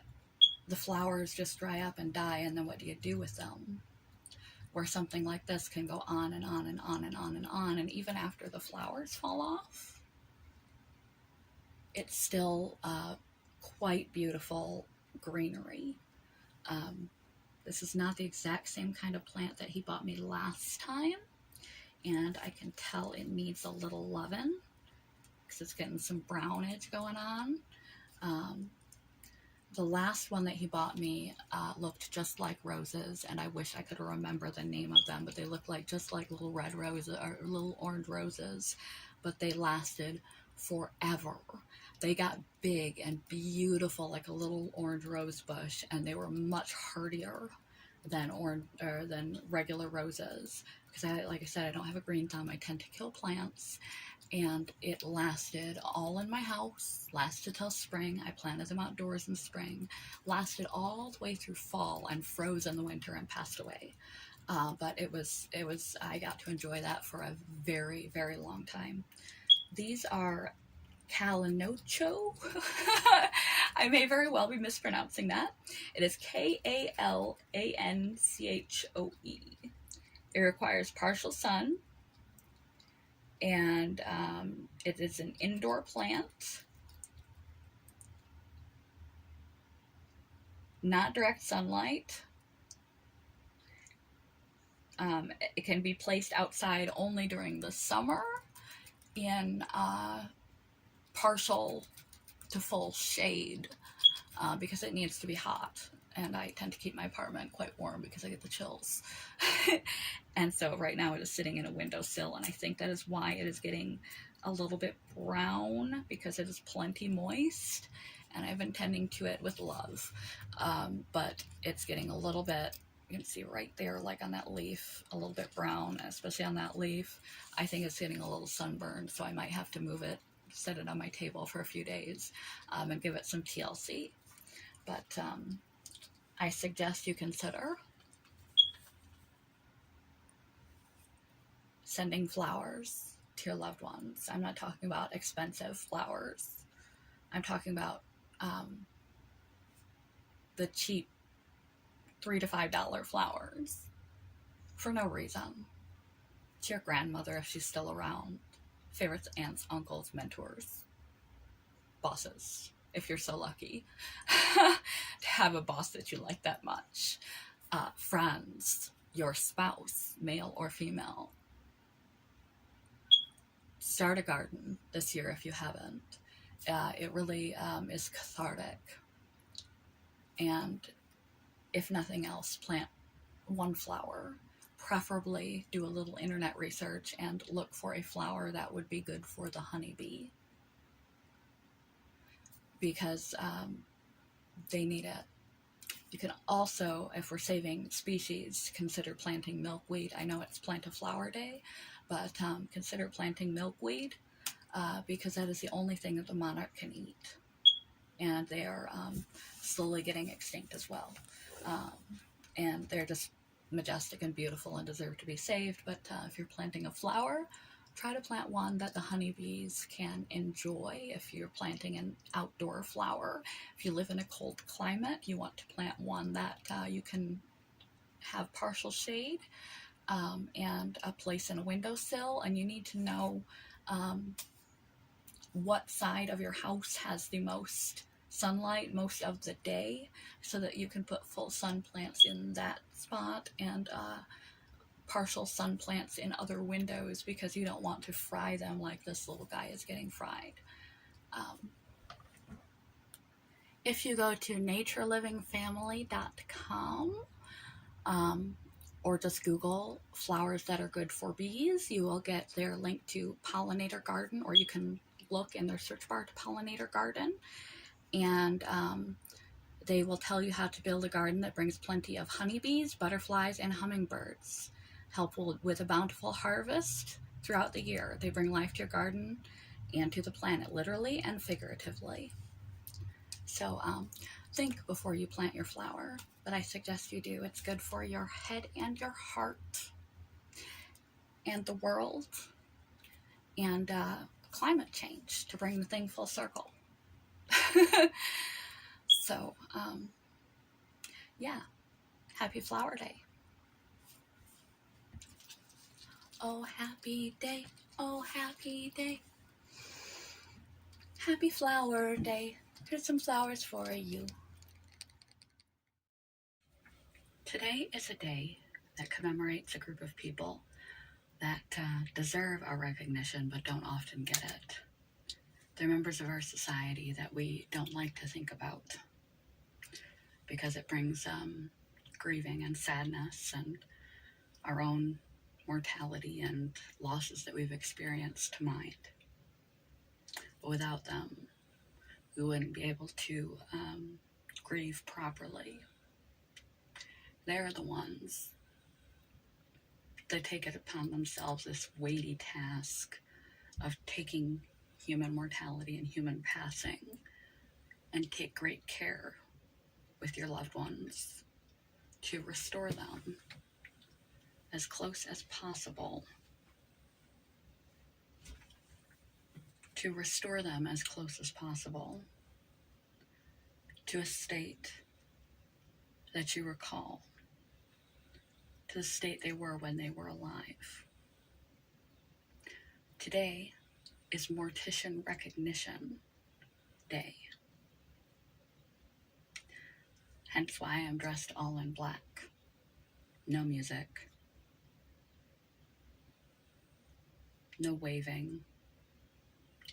the flowers just dry up and die, and then what do you do with them? Where something like this can go on and on and on and on and on, and even after the flowers fall off, it's still quite beautiful greenery. This is not the exact same kind of plant that he bought me last time, and I can tell it needs a little loving because it's getting some brownage going on. The last one that he bought me looked just like roses, and I wish I could remember the name of them, but they looked like just like little red roses or little orange roses, but they lasted forever. They got big and beautiful like a little orange rose bush, and they were much hardier than than regular roses because like I said, I don't have a green thumb. I tend to kill plants, and it lasted all in my house, lasted till spring. I planted them outdoors in spring, lasted all the way through fall and froze in the winter and passed away. But it was, I got to enjoy that for a very, very long time. These are Calinocho. I may very well be mispronouncing that. It is Kalanochoe. It requires partial sun, and it is an indoor plant, not direct sunlight. It can be placed outside only during the summer in partial to full shade because it needs to be hot, and I tend to keep my apartment quite warm because I get the chills. And so right now it is sitting in a windowsill, and I think that is why it is getting a little bit brown, because it is plenty moist, and I've been tending to it with love. But it's getting a little bit, you can see right there, like on that leaf, a little bit brown, especially on that leaf. I think it's getting a little sunburned, so I might have to move it, set it on my table for a few days, and give it some TLC. But I suggest you consider sending flowers to your loved ones. I'm not talking about expensive flowers. I'm talking about the cheap $3 to $5 flowers for no reason. To your grandmother if she's still around. Favorites, aunts, uncles, mentors, bosses, if you're so lucky to have a boss that you like that much. Friends, your spouse, male or female. Start a garden this year if you haven't. It really is cathartic. And if nothing else, plant one flower. Preferably do a little internet research and look for a flower that would be good for the honeybee, because they need it. You can also, if we're saving species, consider planting milkweed. I know it's Plant a Flower Day, but consider planting milkweed because that is the only thing that the monarch can eat. And they are slowly getting extinct as well. And they're just majestic and beautiful and deserve to be saved. But if you're planting a flower, try to plant one that the honeybees can enjoy. If you're planting an outdoor flower, if you live in a cold climate, you want to plant one that you can have partial shade and a place in a windowsill. And you need to know what side of your house has the most sunlight most of the day, so that you can put full sun plants in that spot and partial sun plants in other windows, because you don't want to fry them like this little guy is getting fried. If you go to naturelivingfamily.com or just Google flowers that are good for bees, you will get their link to Pollinator Garden, or you can look in their search bar to Pollinator Garden. And they will tell you how to build a garden that brings plenty of honeybees, butterflies, and hummingbirds. Help with a bountiful harvest, throughout the year. They bring life to your garden and to the planet, literally and figuratively. So think before you plant your flower, but I suggest you do. It's good for your head and your heart and the world and climate change, to bring the thing full circle. So, yeah, happy Flower Day. Oh, happy day, oh, happy day. Happy Flower Day. Here's some flowers for you. Today is a day that commemorates a group of people that deserve our recognition but don't often get it. They're members of our society that we don't like to think about because it brings grieving and sadness and our own mortality and losses that we've experienced to mind. But without them, we wouldn't be able to grieve properly. They're the ones that take it upon themselves, this weighty task of taking human mortality and human passing, and take great care with your loved ones to restore them as close as possible. To restore them as close as possible to a state that you recall, to the state they were when they were alive. Today is Mortician Recognition Day. Hence why I'm dressed all in black. No music. No waving.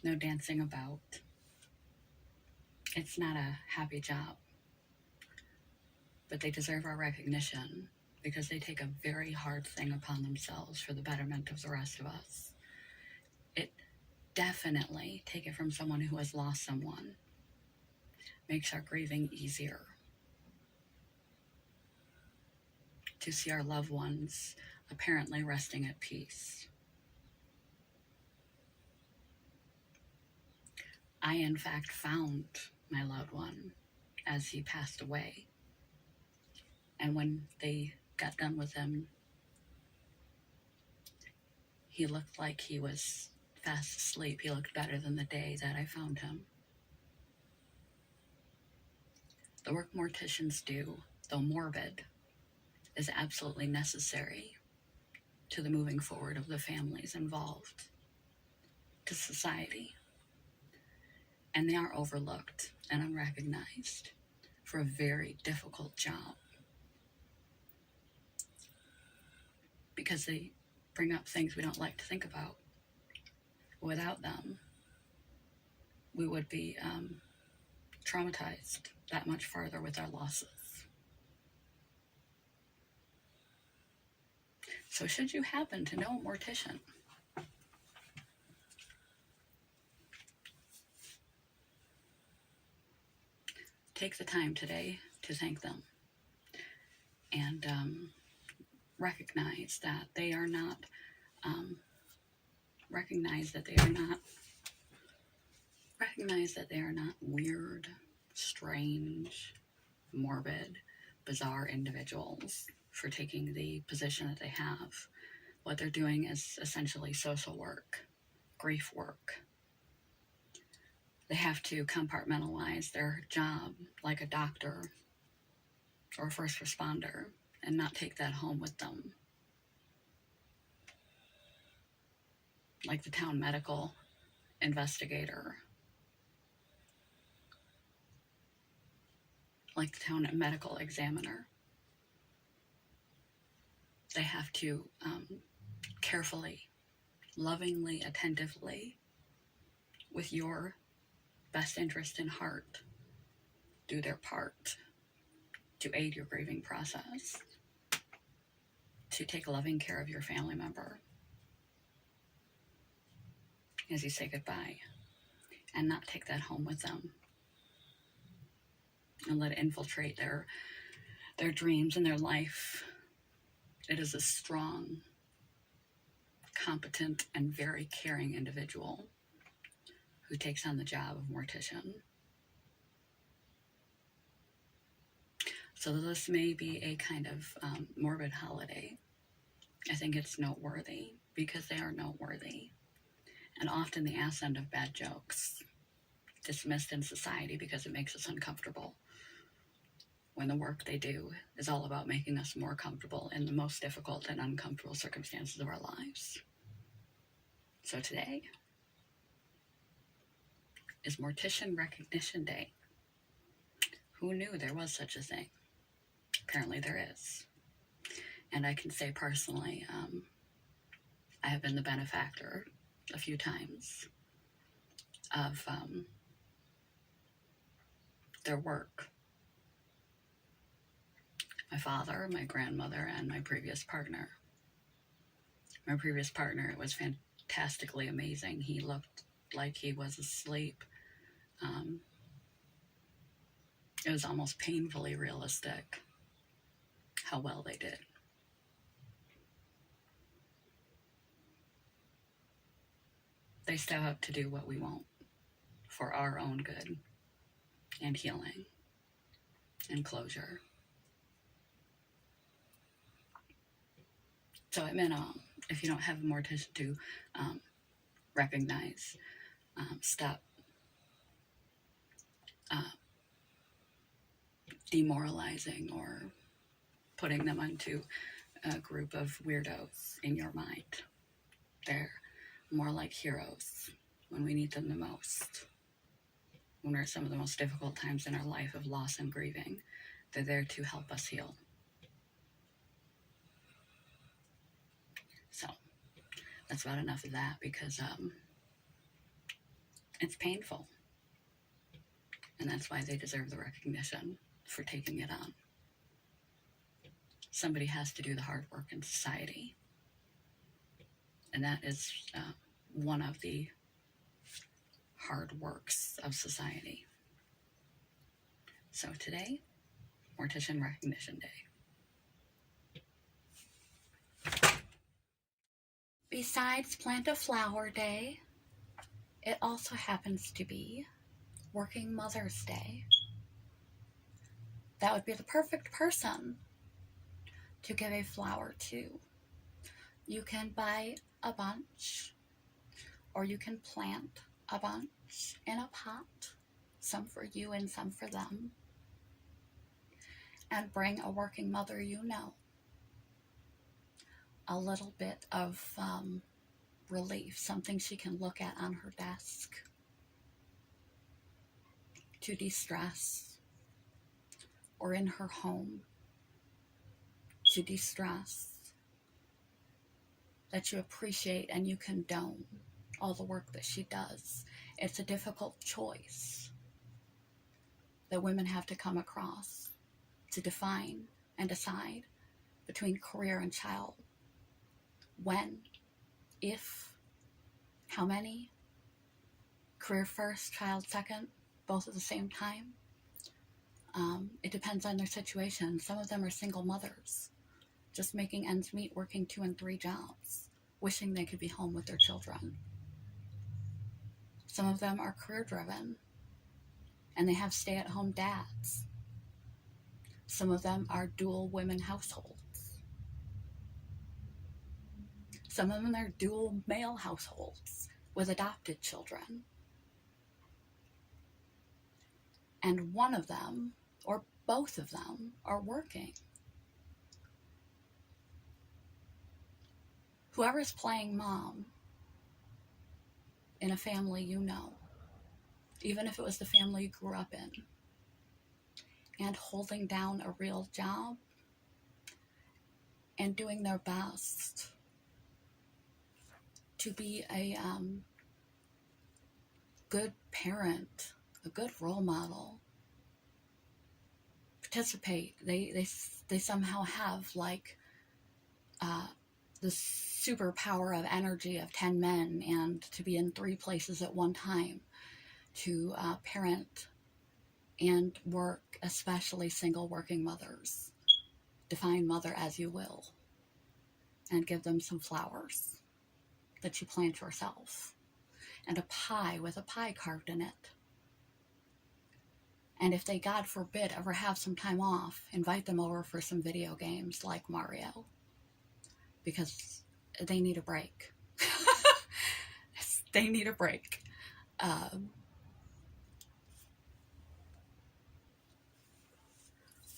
No dancing about. It's not a happy job. But they deserve our recognition because they take a very hard thing upon themselves for the betterment of the rest of us. It definitely, take it from someone who has lost someone, makes our grieving easier. To see our loved ones apparently resting at peace. I, in fact, found my loved one as he passed away. And when they got done with him, he looked like he was fast asleep. He looked better than the day that I found him. The work morticians do, though morbid, is absolutely necessary to the moving forward of the families involved, to society. And they are overlooked and unrecognized for a very difficult job because they bring up things we don't like to think about. Without them, we would be traumatized that much farther with our losses. So should you happen to know a mortician, take the time today to thank them and recognize that they are not weird, strange, morbid, bizarre individuals for taking the position that they have. What they're doing is essentially social work, grief work. They have to compartmentalize their job like a doctor or a first responder and not take that home with them. Like the town medical investigator, like the town medical examiner. They have to carefully, lovingly, attentively, with your best interest in heart, do their part to aid your grieving process, to take loving care of your family member as you say goodbye, and not take that home with them and let it infiltrate their dreams and their life. It is a strong competent and very caring individual who takes on the job of mortician. So this may be a kind of morbid holiday. I think it's noteworthy because they are noteworthy, and often the ass end of bad jokes, dismissed in society because it makes us uncomfortable, when the work they do is all about making us more comfortable in the most difficult and uncomfortable circumstances of our lives. So today is Mortician Recognition Day. Who knew there was such a thing? Apparently there is. And I can say personally, I have been the benefactor a few times of their work. My father, my grandmother, and my previous partner. My previous partner was fantastically amazing. He looked like he was asleep. It was almost painfully realistic how well they did. They step up to do what we want for our own good and healing and closure. So at minimum, if you don't have a mortician to recognize, stop demoralizing or putting them into a group of weirdos in your mind. They're more like heroes when we need them the most. When we're at some of the most difficult times in our life of loss and grieving, they're there to help us heal. So that's about enough of that, because it's painful. And that's why they deserve the recognition for taking it on. Somebody has to do the hard work in society. And that is one of the hard works of society. So today, Mortician Recognition Day. Besides Plant a Flower Day, it also happens to be Working Mother's Day. That would be the perfect person to give a flower to. You can buy a bunch, or you can plant a bunch in a pot, some for you and some for them, and bring a working mother you know a little bit of relief, something she can look at on her desk to de-stress, or in her home to de-stress, that you appreciate and you condone all the work that she does. It's a difficult choice that women have to come across to define and decide between career and child. When, if, how many, career first, child second, both at the same time. It depends on their situation. Some of them are single mothers, just making ends meet, working 2 and 3 jobs, wishing they could be home with their children. Some of them are career driven, and they have stay-at-home dads. Some of them are dual women households. Some of them are dual male households with adopted children. And one of them, or both of them, are working. Whoever's playing mom in a family you know, even if it was the family you grew up in, and holding down a real job and doing their best to be a good parent, a good role model, participate. They somehow have like the superpower of energy of 10 men, and to be in 3 places at one time, to parent and work, especially single working mothers. Define mother as you will, and give them some flowers. that you plant yourself, and a pie with a pie carved in it. And if they, God forbid, ever have some time off, invite them over for some video games like Mario, because they need a break. They need a break.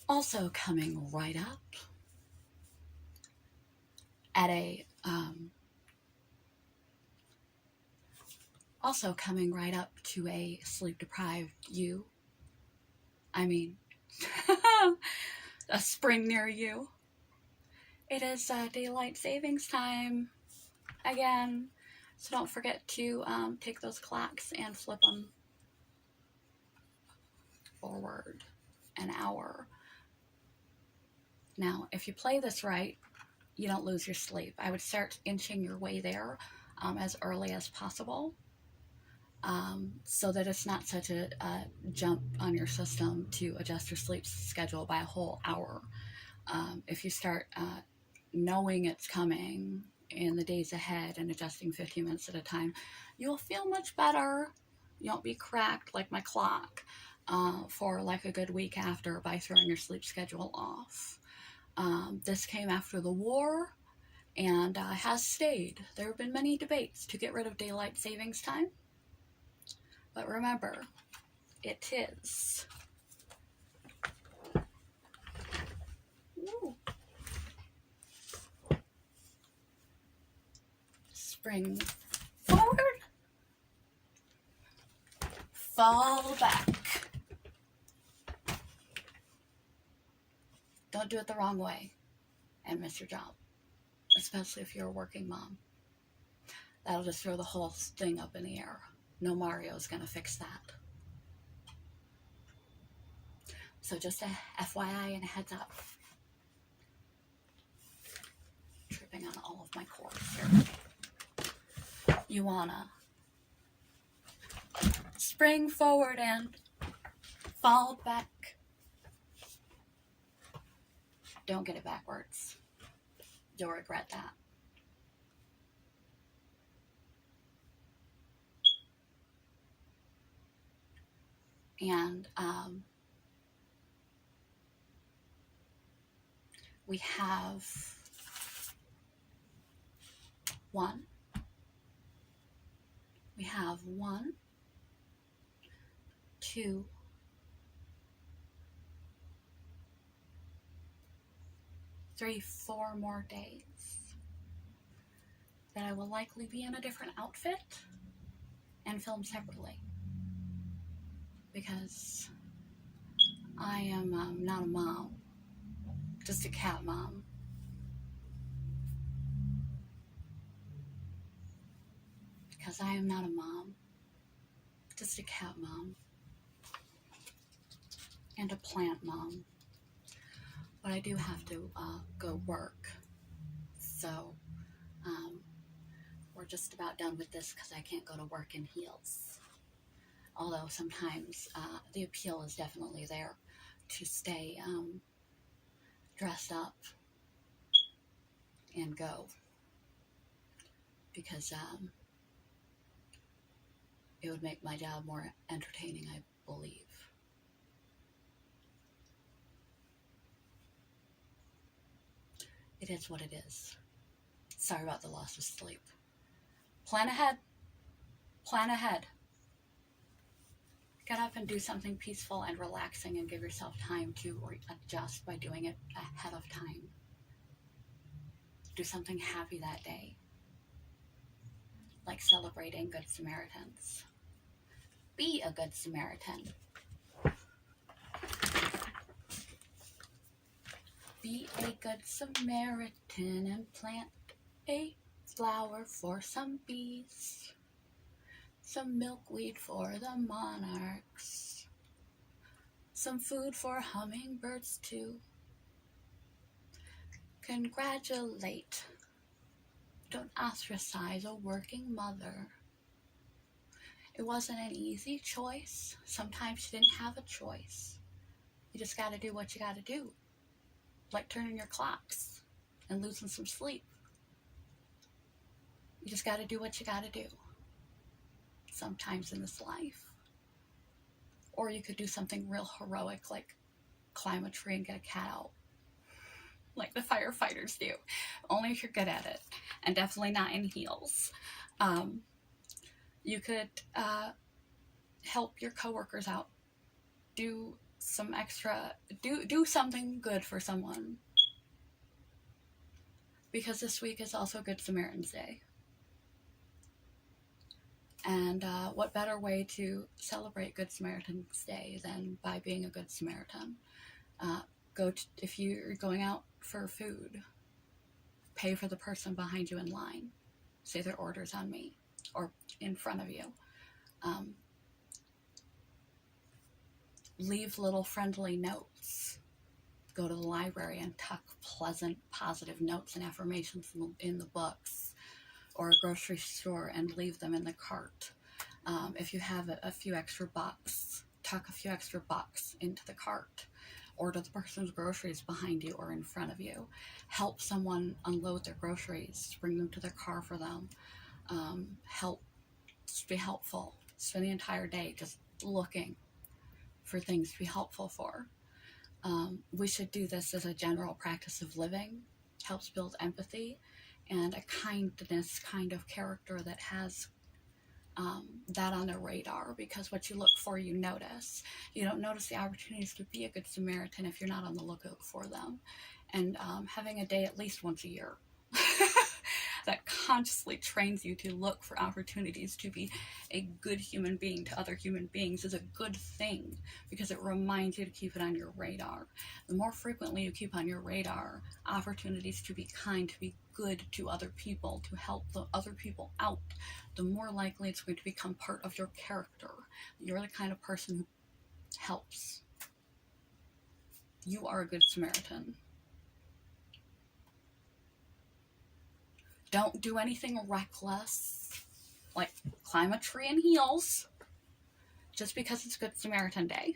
Also coming right up at a also coming right up to a sleep-deprived you. I mean, a spring near you. It is daylight savings time again, so don't forget to take those clocks and flip them forward an hour. Now, if you play this right, you don't lose your sleep. I would start inching your way there as early as possible, so that it's not such a jump on your system to adjust your sleep schedule by a whole hour. If you start knowing it's coming in the days ahead and adjusting 15 minutes at a time, you'll feel much better. You won't be cracked like my clock for like a good week after by throwing your sleep schedule off. This came after the war and has stayed. There have been many debates to get rid of daylight savings time, but remember, it is. Ooh. Spring forward, fall back. Don't do it the wrong way and miss your job, especially if you're a working mom. That'll just throw the whole thing up in the air. No Mario's gonna fix that. So just a FYI and a heads up. Tripping on all of my cords here. You wanna spring forward and fall back. Don't get it backwards. You'll regret that. And we have 1. We have 1, 2, 3, 4 more days that I will likely be in a different outfit and film separately, because I am not a mom, just a cat mom. Because I am not a mom, just a cat mom and a plant mom. But I do have to go work, so we're just about done with this because I can't go to work in heels. Although sometimes the appeal is definitely there to stay dressed up and go, because it would make my job more entertaining, I believe. It is what it is. Sorry about the loss of sleep. Plan ahead. Plan ahead. Get up and do something peaceful and relaxing and give yourself time to adjust by doing it ahead of time. Do something happy that day, like celebrating Good Samaritans. Be a Good Samaritan. Be a Good Samaritan and plant a flower for some bees, some milkweed for the monarchs, some food for hummingbirds too. Congratulate. Don't ostracize a working mother. It wasn't an easy choice. Sometimes you didn't have a choice. You just got to do what you got to do. Like turning your clocks and losing some sleep. You just got to do what you got to do sometimes in this life. Or you could do something real heroic, like climb a tree and get a cat out, like the firefighters do, only if you're good at it, and definitely not in heels. You could help your coworkers out, do some extra, do something good for someone, because this week is also Good Samaritan's Day. And what better way to celebrate Good Samaritan's Day than by being a good Samaritan? If you're going out for food, pay for the person behind you in line. Say their order's on me or in front of you. Leave little friendly notes. Go to the library and tuck pleasant, positive notes and affirmations in the books, or a grocery store and leave them in the cart. If you have a few extra bucks, tuck a few extra bucks into the cart. Order the person's groceries behind you or in front of you. Help someone unload their groceries. Bring them to their car for them. Just be helpful. Spend the entire day just looking for things to be helpful for. We should do this as a general practice of living. Helps build empathy and a kindness kind of character that has that on their radar, because what you look for, you notice. You don't notice the opportunities to be a good Samaritan if you're not on the lookout for them. And having a day at least once a year that consciously trains you to look for opportunities to be a good human being to other human beings is a good thing, because it reminds you to keep it on your radar. The more frequently you keep on your radar opportunities to be kind, to be good to other people, to help the other people out, the more likely it's going to become part of your character. You're the kind of person who helps. You are a good Samaritan. Don't do anything reckless, like climb a tree in heels, just because it's Good Samaritan Day.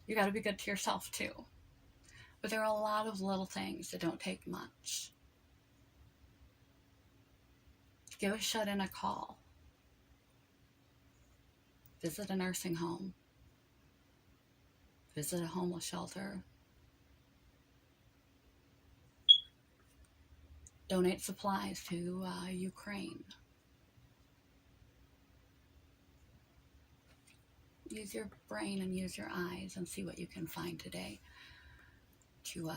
You got to be good to yourself too. But there are a lot of little things that don't take much. Give a shut-in a call. Visit a nursing home. Visit a homeless shelter. Donate supplies to Ukraine. Use your brain and use your eyes and see what you can find today to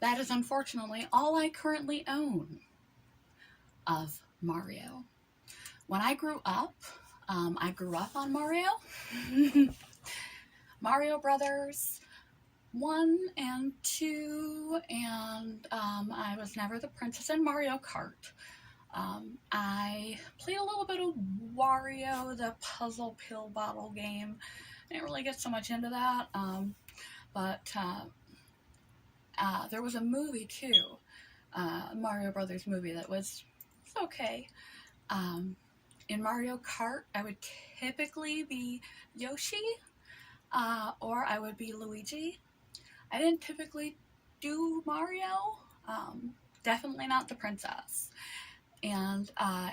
That is unfortunately all I currently own of Mario. When I grew up on Mario. Mario Brothers 1 and 2, and I was never the princess in Mario Kart. I played a little bit of Wario, the puzzle pill bottle game. I didn't really get so much into that, but there was a movie too, Mario Brothers movie that was okay. In Mario Kart, I would typically be Yoshi, or I would be Luigi. I didn't typically do Mario. definitely not the princess. And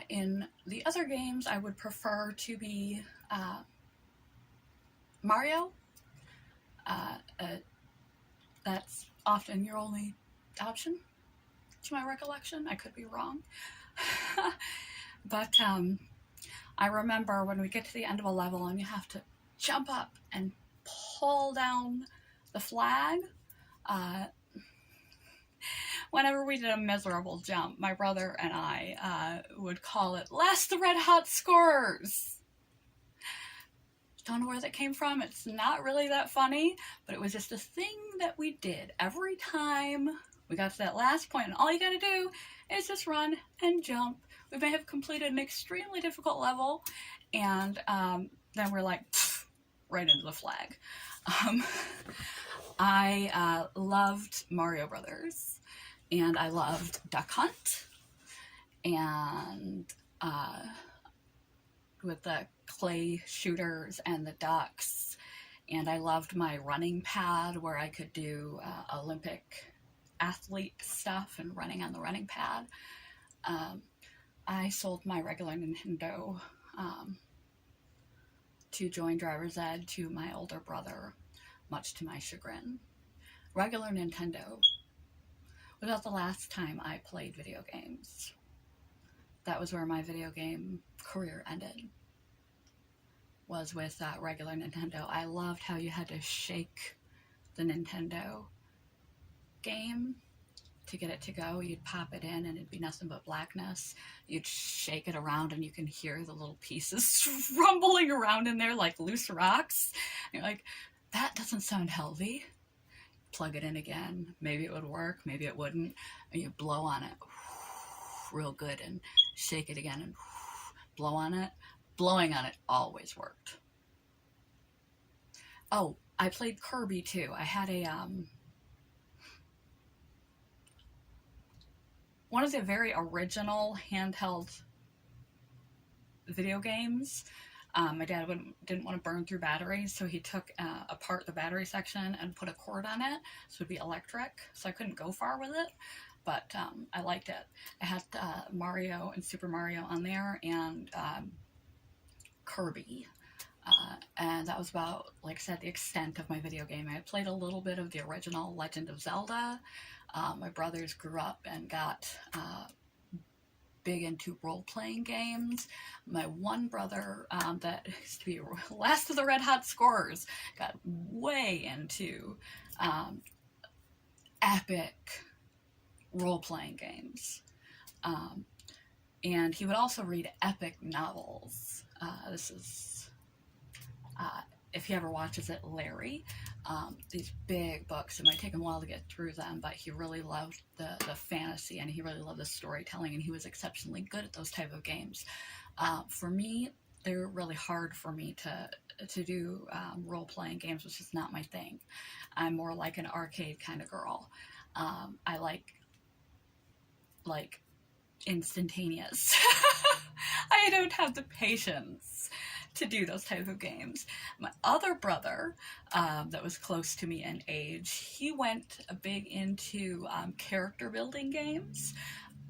in the other games, I would prefer to be Mario. That's often your only option, to my recollection. I could be wrong. But I remember when we get to the end of a level and you have to jump up and pull down the flag. Whenever we did a miserable jump, my brother and I would call it "Last the Red Hot Scorers." Don't know where that came from. It's not really that funny, but it was just a thing that we did every time we got to that last point, and all you gotta do is just run and jump. We may have completed an extremely difficult level, and then we're like, right into the flag. I loved Mario Brothers, and I loved Duck Hunt, and with the clay shooters and the ducks, and I loved my running pad where I could do Olympic athlete stuff and running on the running pad. I sold my regular Nintendo to join driver's ed to my older brother, much to my chagrin. Regular Nintendo was not the last time I played video games. That was where my video game career ended, was with regular Nintendo. I loved how you had to shake the Nintendo game to get it to go. You'd pop it in and it'd be nothing but blackness. You'd shake it around and you can hear the little pieces rumbling around in there like loose rocks. And you're like, that doesn't sound healthy. Plug it in again. Maybe it would work, maybe it wouldn't. And you blow on it real good and shake it again and blow on it. Blowing on it always worked. Oh, I played Kirby too. I had a one of the very original handheld video games. My dad didn't want to burn through batteries, so he took apart the battery section and put a cord on it, so it would be electric, so I couldn't go far with it, but I liked it. I had Mario and Super Mario on there, and Kirby, and that was about, like I said, the extent of my video game. I played a little bit of the original Legend of Zelda. My brothers grew up and got big into role-playing games. My one brother that used to be last of the Red Hot Scorers got way into epic role-playing games. And he would also read epic novels. This is, if he ever watches it, Larry. These big books. It might take him a while to get through them, but he really loved the fantasy, and he really loved the storytelling, and he was exceptionally good at those type of games. For me, they were really hard for me to do role-playing games, which is not my thing. I'm more like an arcade kind of girl. I like instantaneous. I don't have the patience to do those type of games. My other brother, that was close to me in age, he went big into character building games,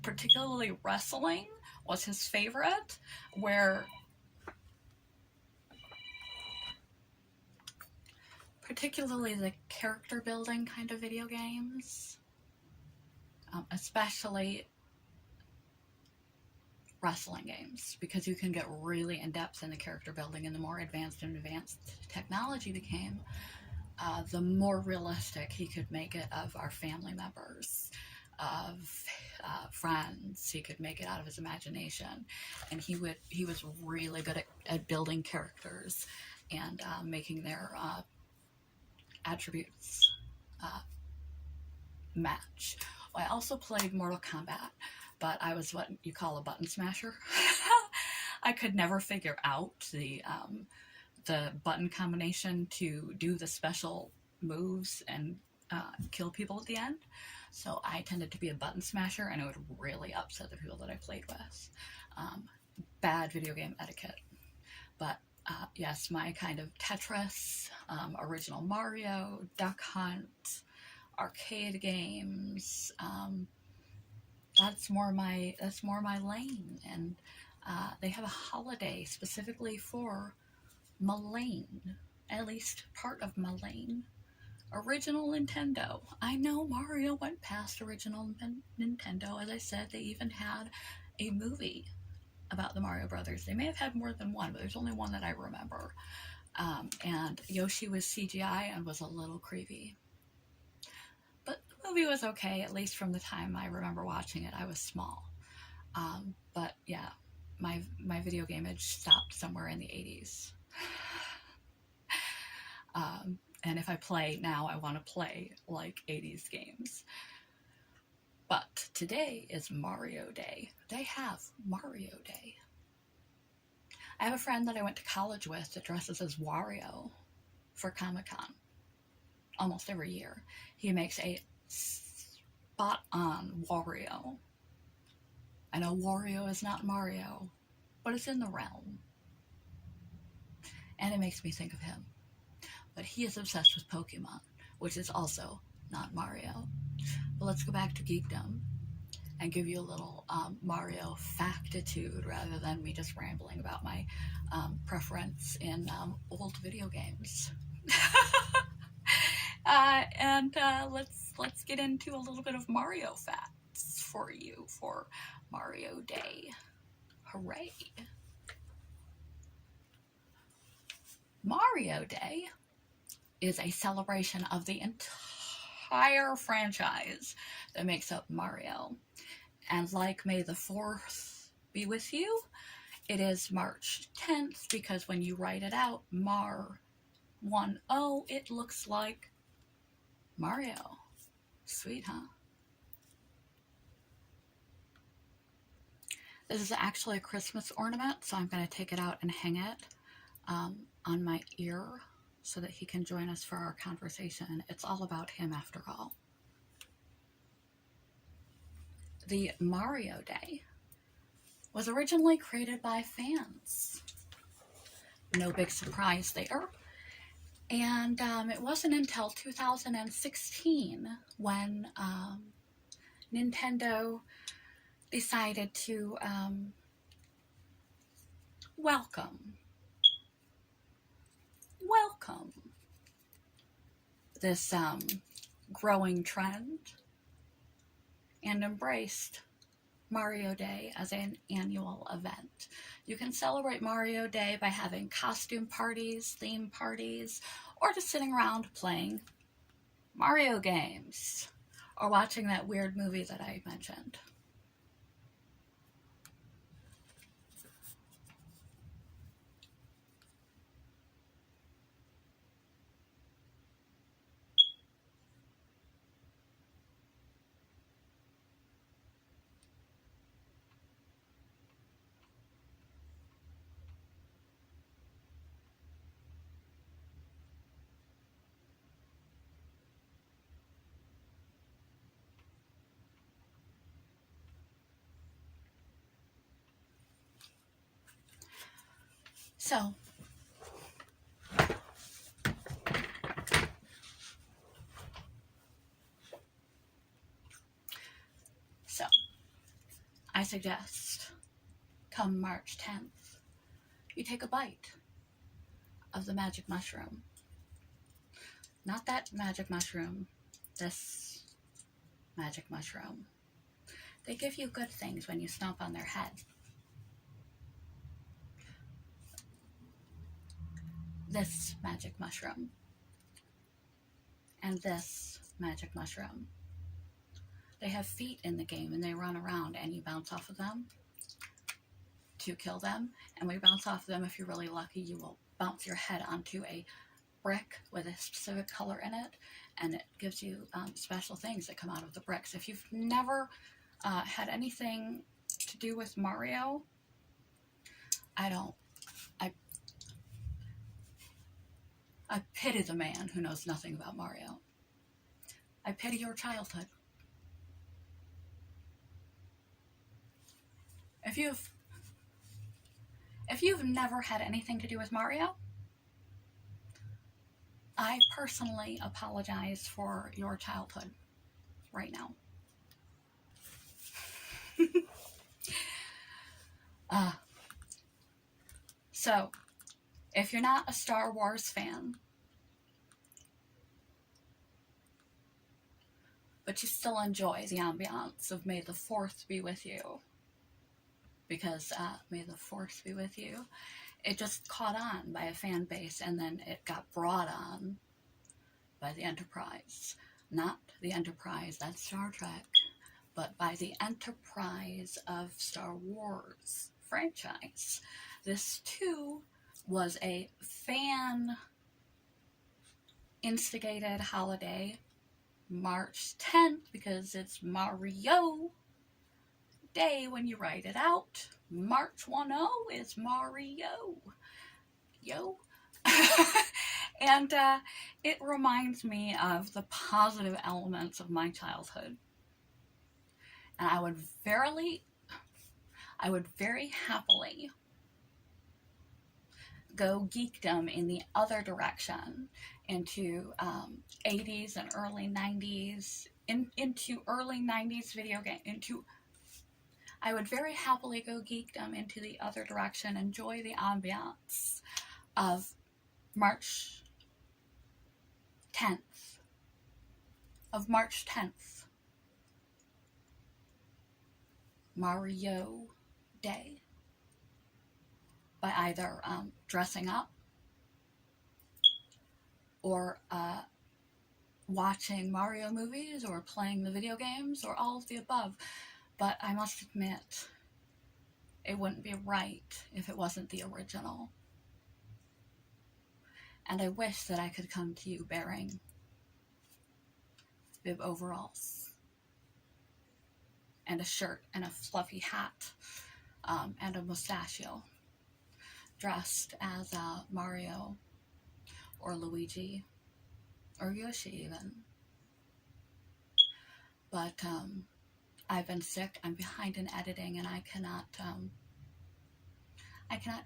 particularly wrestling was his favorite, where particularly the character building kind of video games, especially wrestling games, because you can get really in-depth in the character building, and the more advanced technology became, the more realistic he could make it of our family members, of friends. He could make it out of his imagination, and he was really good at building characters and making their attributes match. I also played Mortal Kombat, but I was what you call a button smasher. I could never figure out the button combination to do the special moves and kill people at the end. So I tended to be a button smasher, and it would really upset the people that I played with. Bad video game etiquette. But yes, my kind of Tetris, original Mario, Duck Hunt, arcade games, that's more my lane. And they have a holiday specifically for my lane, at least part of my lane. Original Nintendo. I know Mario went past original Nintendo. As I said, they even had a movie about the Mario Brothers. They may have had more than one, but there's only one that I remember. And Yoshi was CGI and was a little creepy. But the movie was okay, at least from the time I remember watching it. I was small. But yeah, my video game age stopped somewhere in the 80s. And if I play now, I want to play like 80s games. But today is Mario Day. They have Mario Day. I have a friend that I went to college with that dresses as Wario for Comic-Con almost every year. He makes a spot-on Wario. I know Wario is not Mario, but it's in the realm. And it makes me think of him. But he is obsessed with Pokemon, which is also not Mario. But let's go back to geekdom and give you a little Mario factitude rather than me just rambling about my preference in old video games. Let's get into a little bit of Mario facts for you for Mario Day. Hooray! Mario Day is a celebration of the entire franchise that makes up Mario. And like May the 4th be with you, it is March 10th because when you write it out, Mar-10, it looks like Mario. Sweet, huh? This is actually a Christmas ornament, so I'm going to take it out and hang it on my ear so that he can join us for our conversation. It's all about him after all. The Mario Day was originally created by fans. No big surprise there. And it wasn't until 2016 when Nintendo decided to welcome this growing trend and embraced Mario Day as an annual event. You can celebrate Mario Day by having costume parties, theme parties, or just sitting around playing Mario games or watching that weird movie that I mentioned. So, I suggest, come March 10th, you take a bite of the magic mushroom. Not that magic mushroom, this magic mushroom. They give you good things when you stomp on their head. This magic mushroom and this magic mushroom. They have feet in the game and they run around and you bounce off of them to kill them. And when you bounce off of them, if you're really lucky, you will bounce your head onto a brick with a specific color in it, and it gives you special things that come out of the bricks. If you've never had anything to do with Mario, I pity the man who knows nothing about Mario. I pity your childhood. If you've never had anything to do with Mario, I personally apologize for your childhood right now. Uh, so, if you're not a Star Wars fan, but you still enjoy the ambiance of May the 4th be with you, because May the 4th be with you, it just caught on by a fan base, and then it got brought on by the Enterprise. Not the Enterprise, that's Star Trek, but by the Enterprise of Star Wars franchise. This, too, was a fan-instigated holiday, March 10th, because it's Mario Day when you write it out. March 10 is Mario. Yo. And it reminds me of the positive elements of my childhood. And I would very happily go geekdom in the other direction, into 80s and early 90s, into early 90s video game, I would very happily go geekdom into the other direction, enjoy the ambiance of March 10th, Mario Day, by either dressing up or watching Mario movies or playing the video games or all of the above. But I must admit, it wouldn't be right if it wasn't the original. And I wish that I could come to you bearing bib overalls and a shirt and a fluffy hat and a mustachio, dressed as Mario or Luigi or Yoshi even. But I've been sick, I'm behind in editing, and I cannot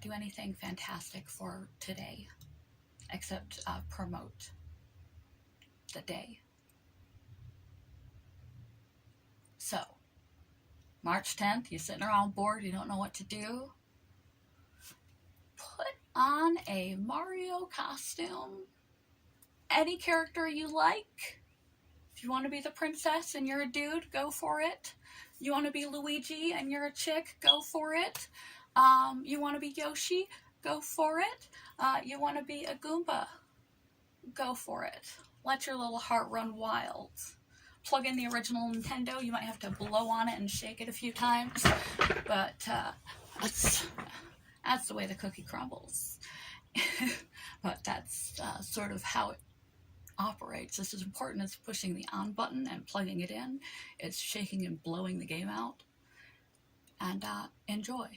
do anything fantastic for today except promote the day. So, March 10th, you're sitting around bored, you don't know what to do. Put on a Mario costume. Any character you like. If you want to be the princess and you're a dude, go for it. You want to be Luigi and you're a chick, go for it. You want to be Yoshi, go for it. You want to be a Goomba, go for it. Let your little heart run wild. Plug in the original Nintendo. You might have to blow on it and shake it a few times, but that's the way the cookie crumbles. But that's sort of how it operates. This is important as pushing the on button and plugging it in. It's shaking and blowing the game out. And enjoy.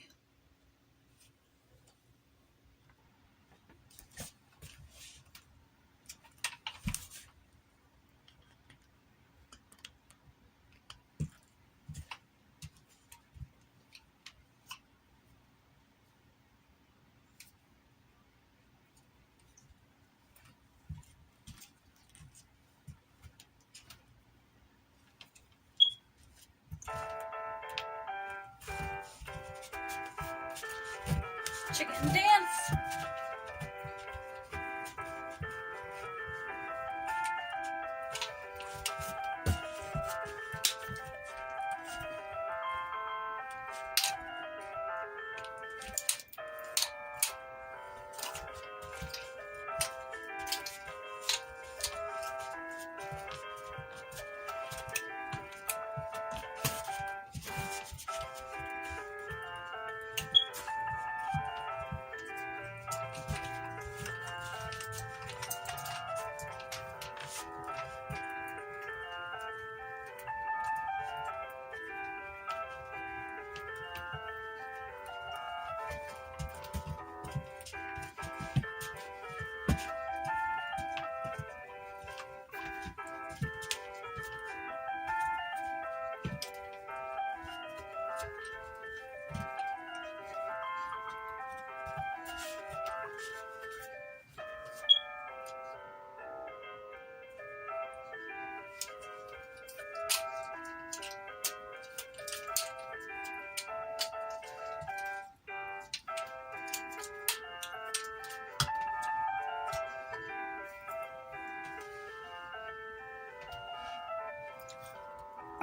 Chicken dance!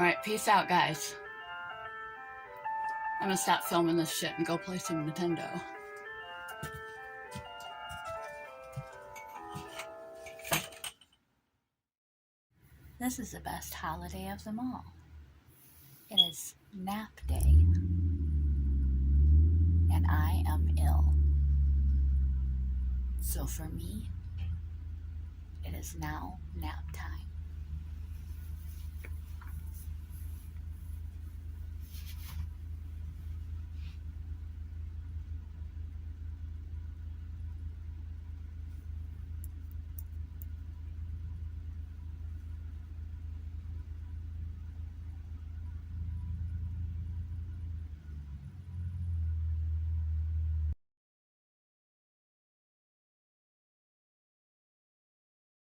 Alright, peace out, guys. I'm gonna stop filming this shit and go play some Nintendo. This is the best holiday of them all. It is nap day. And I am ill. So for me, it is now nap time.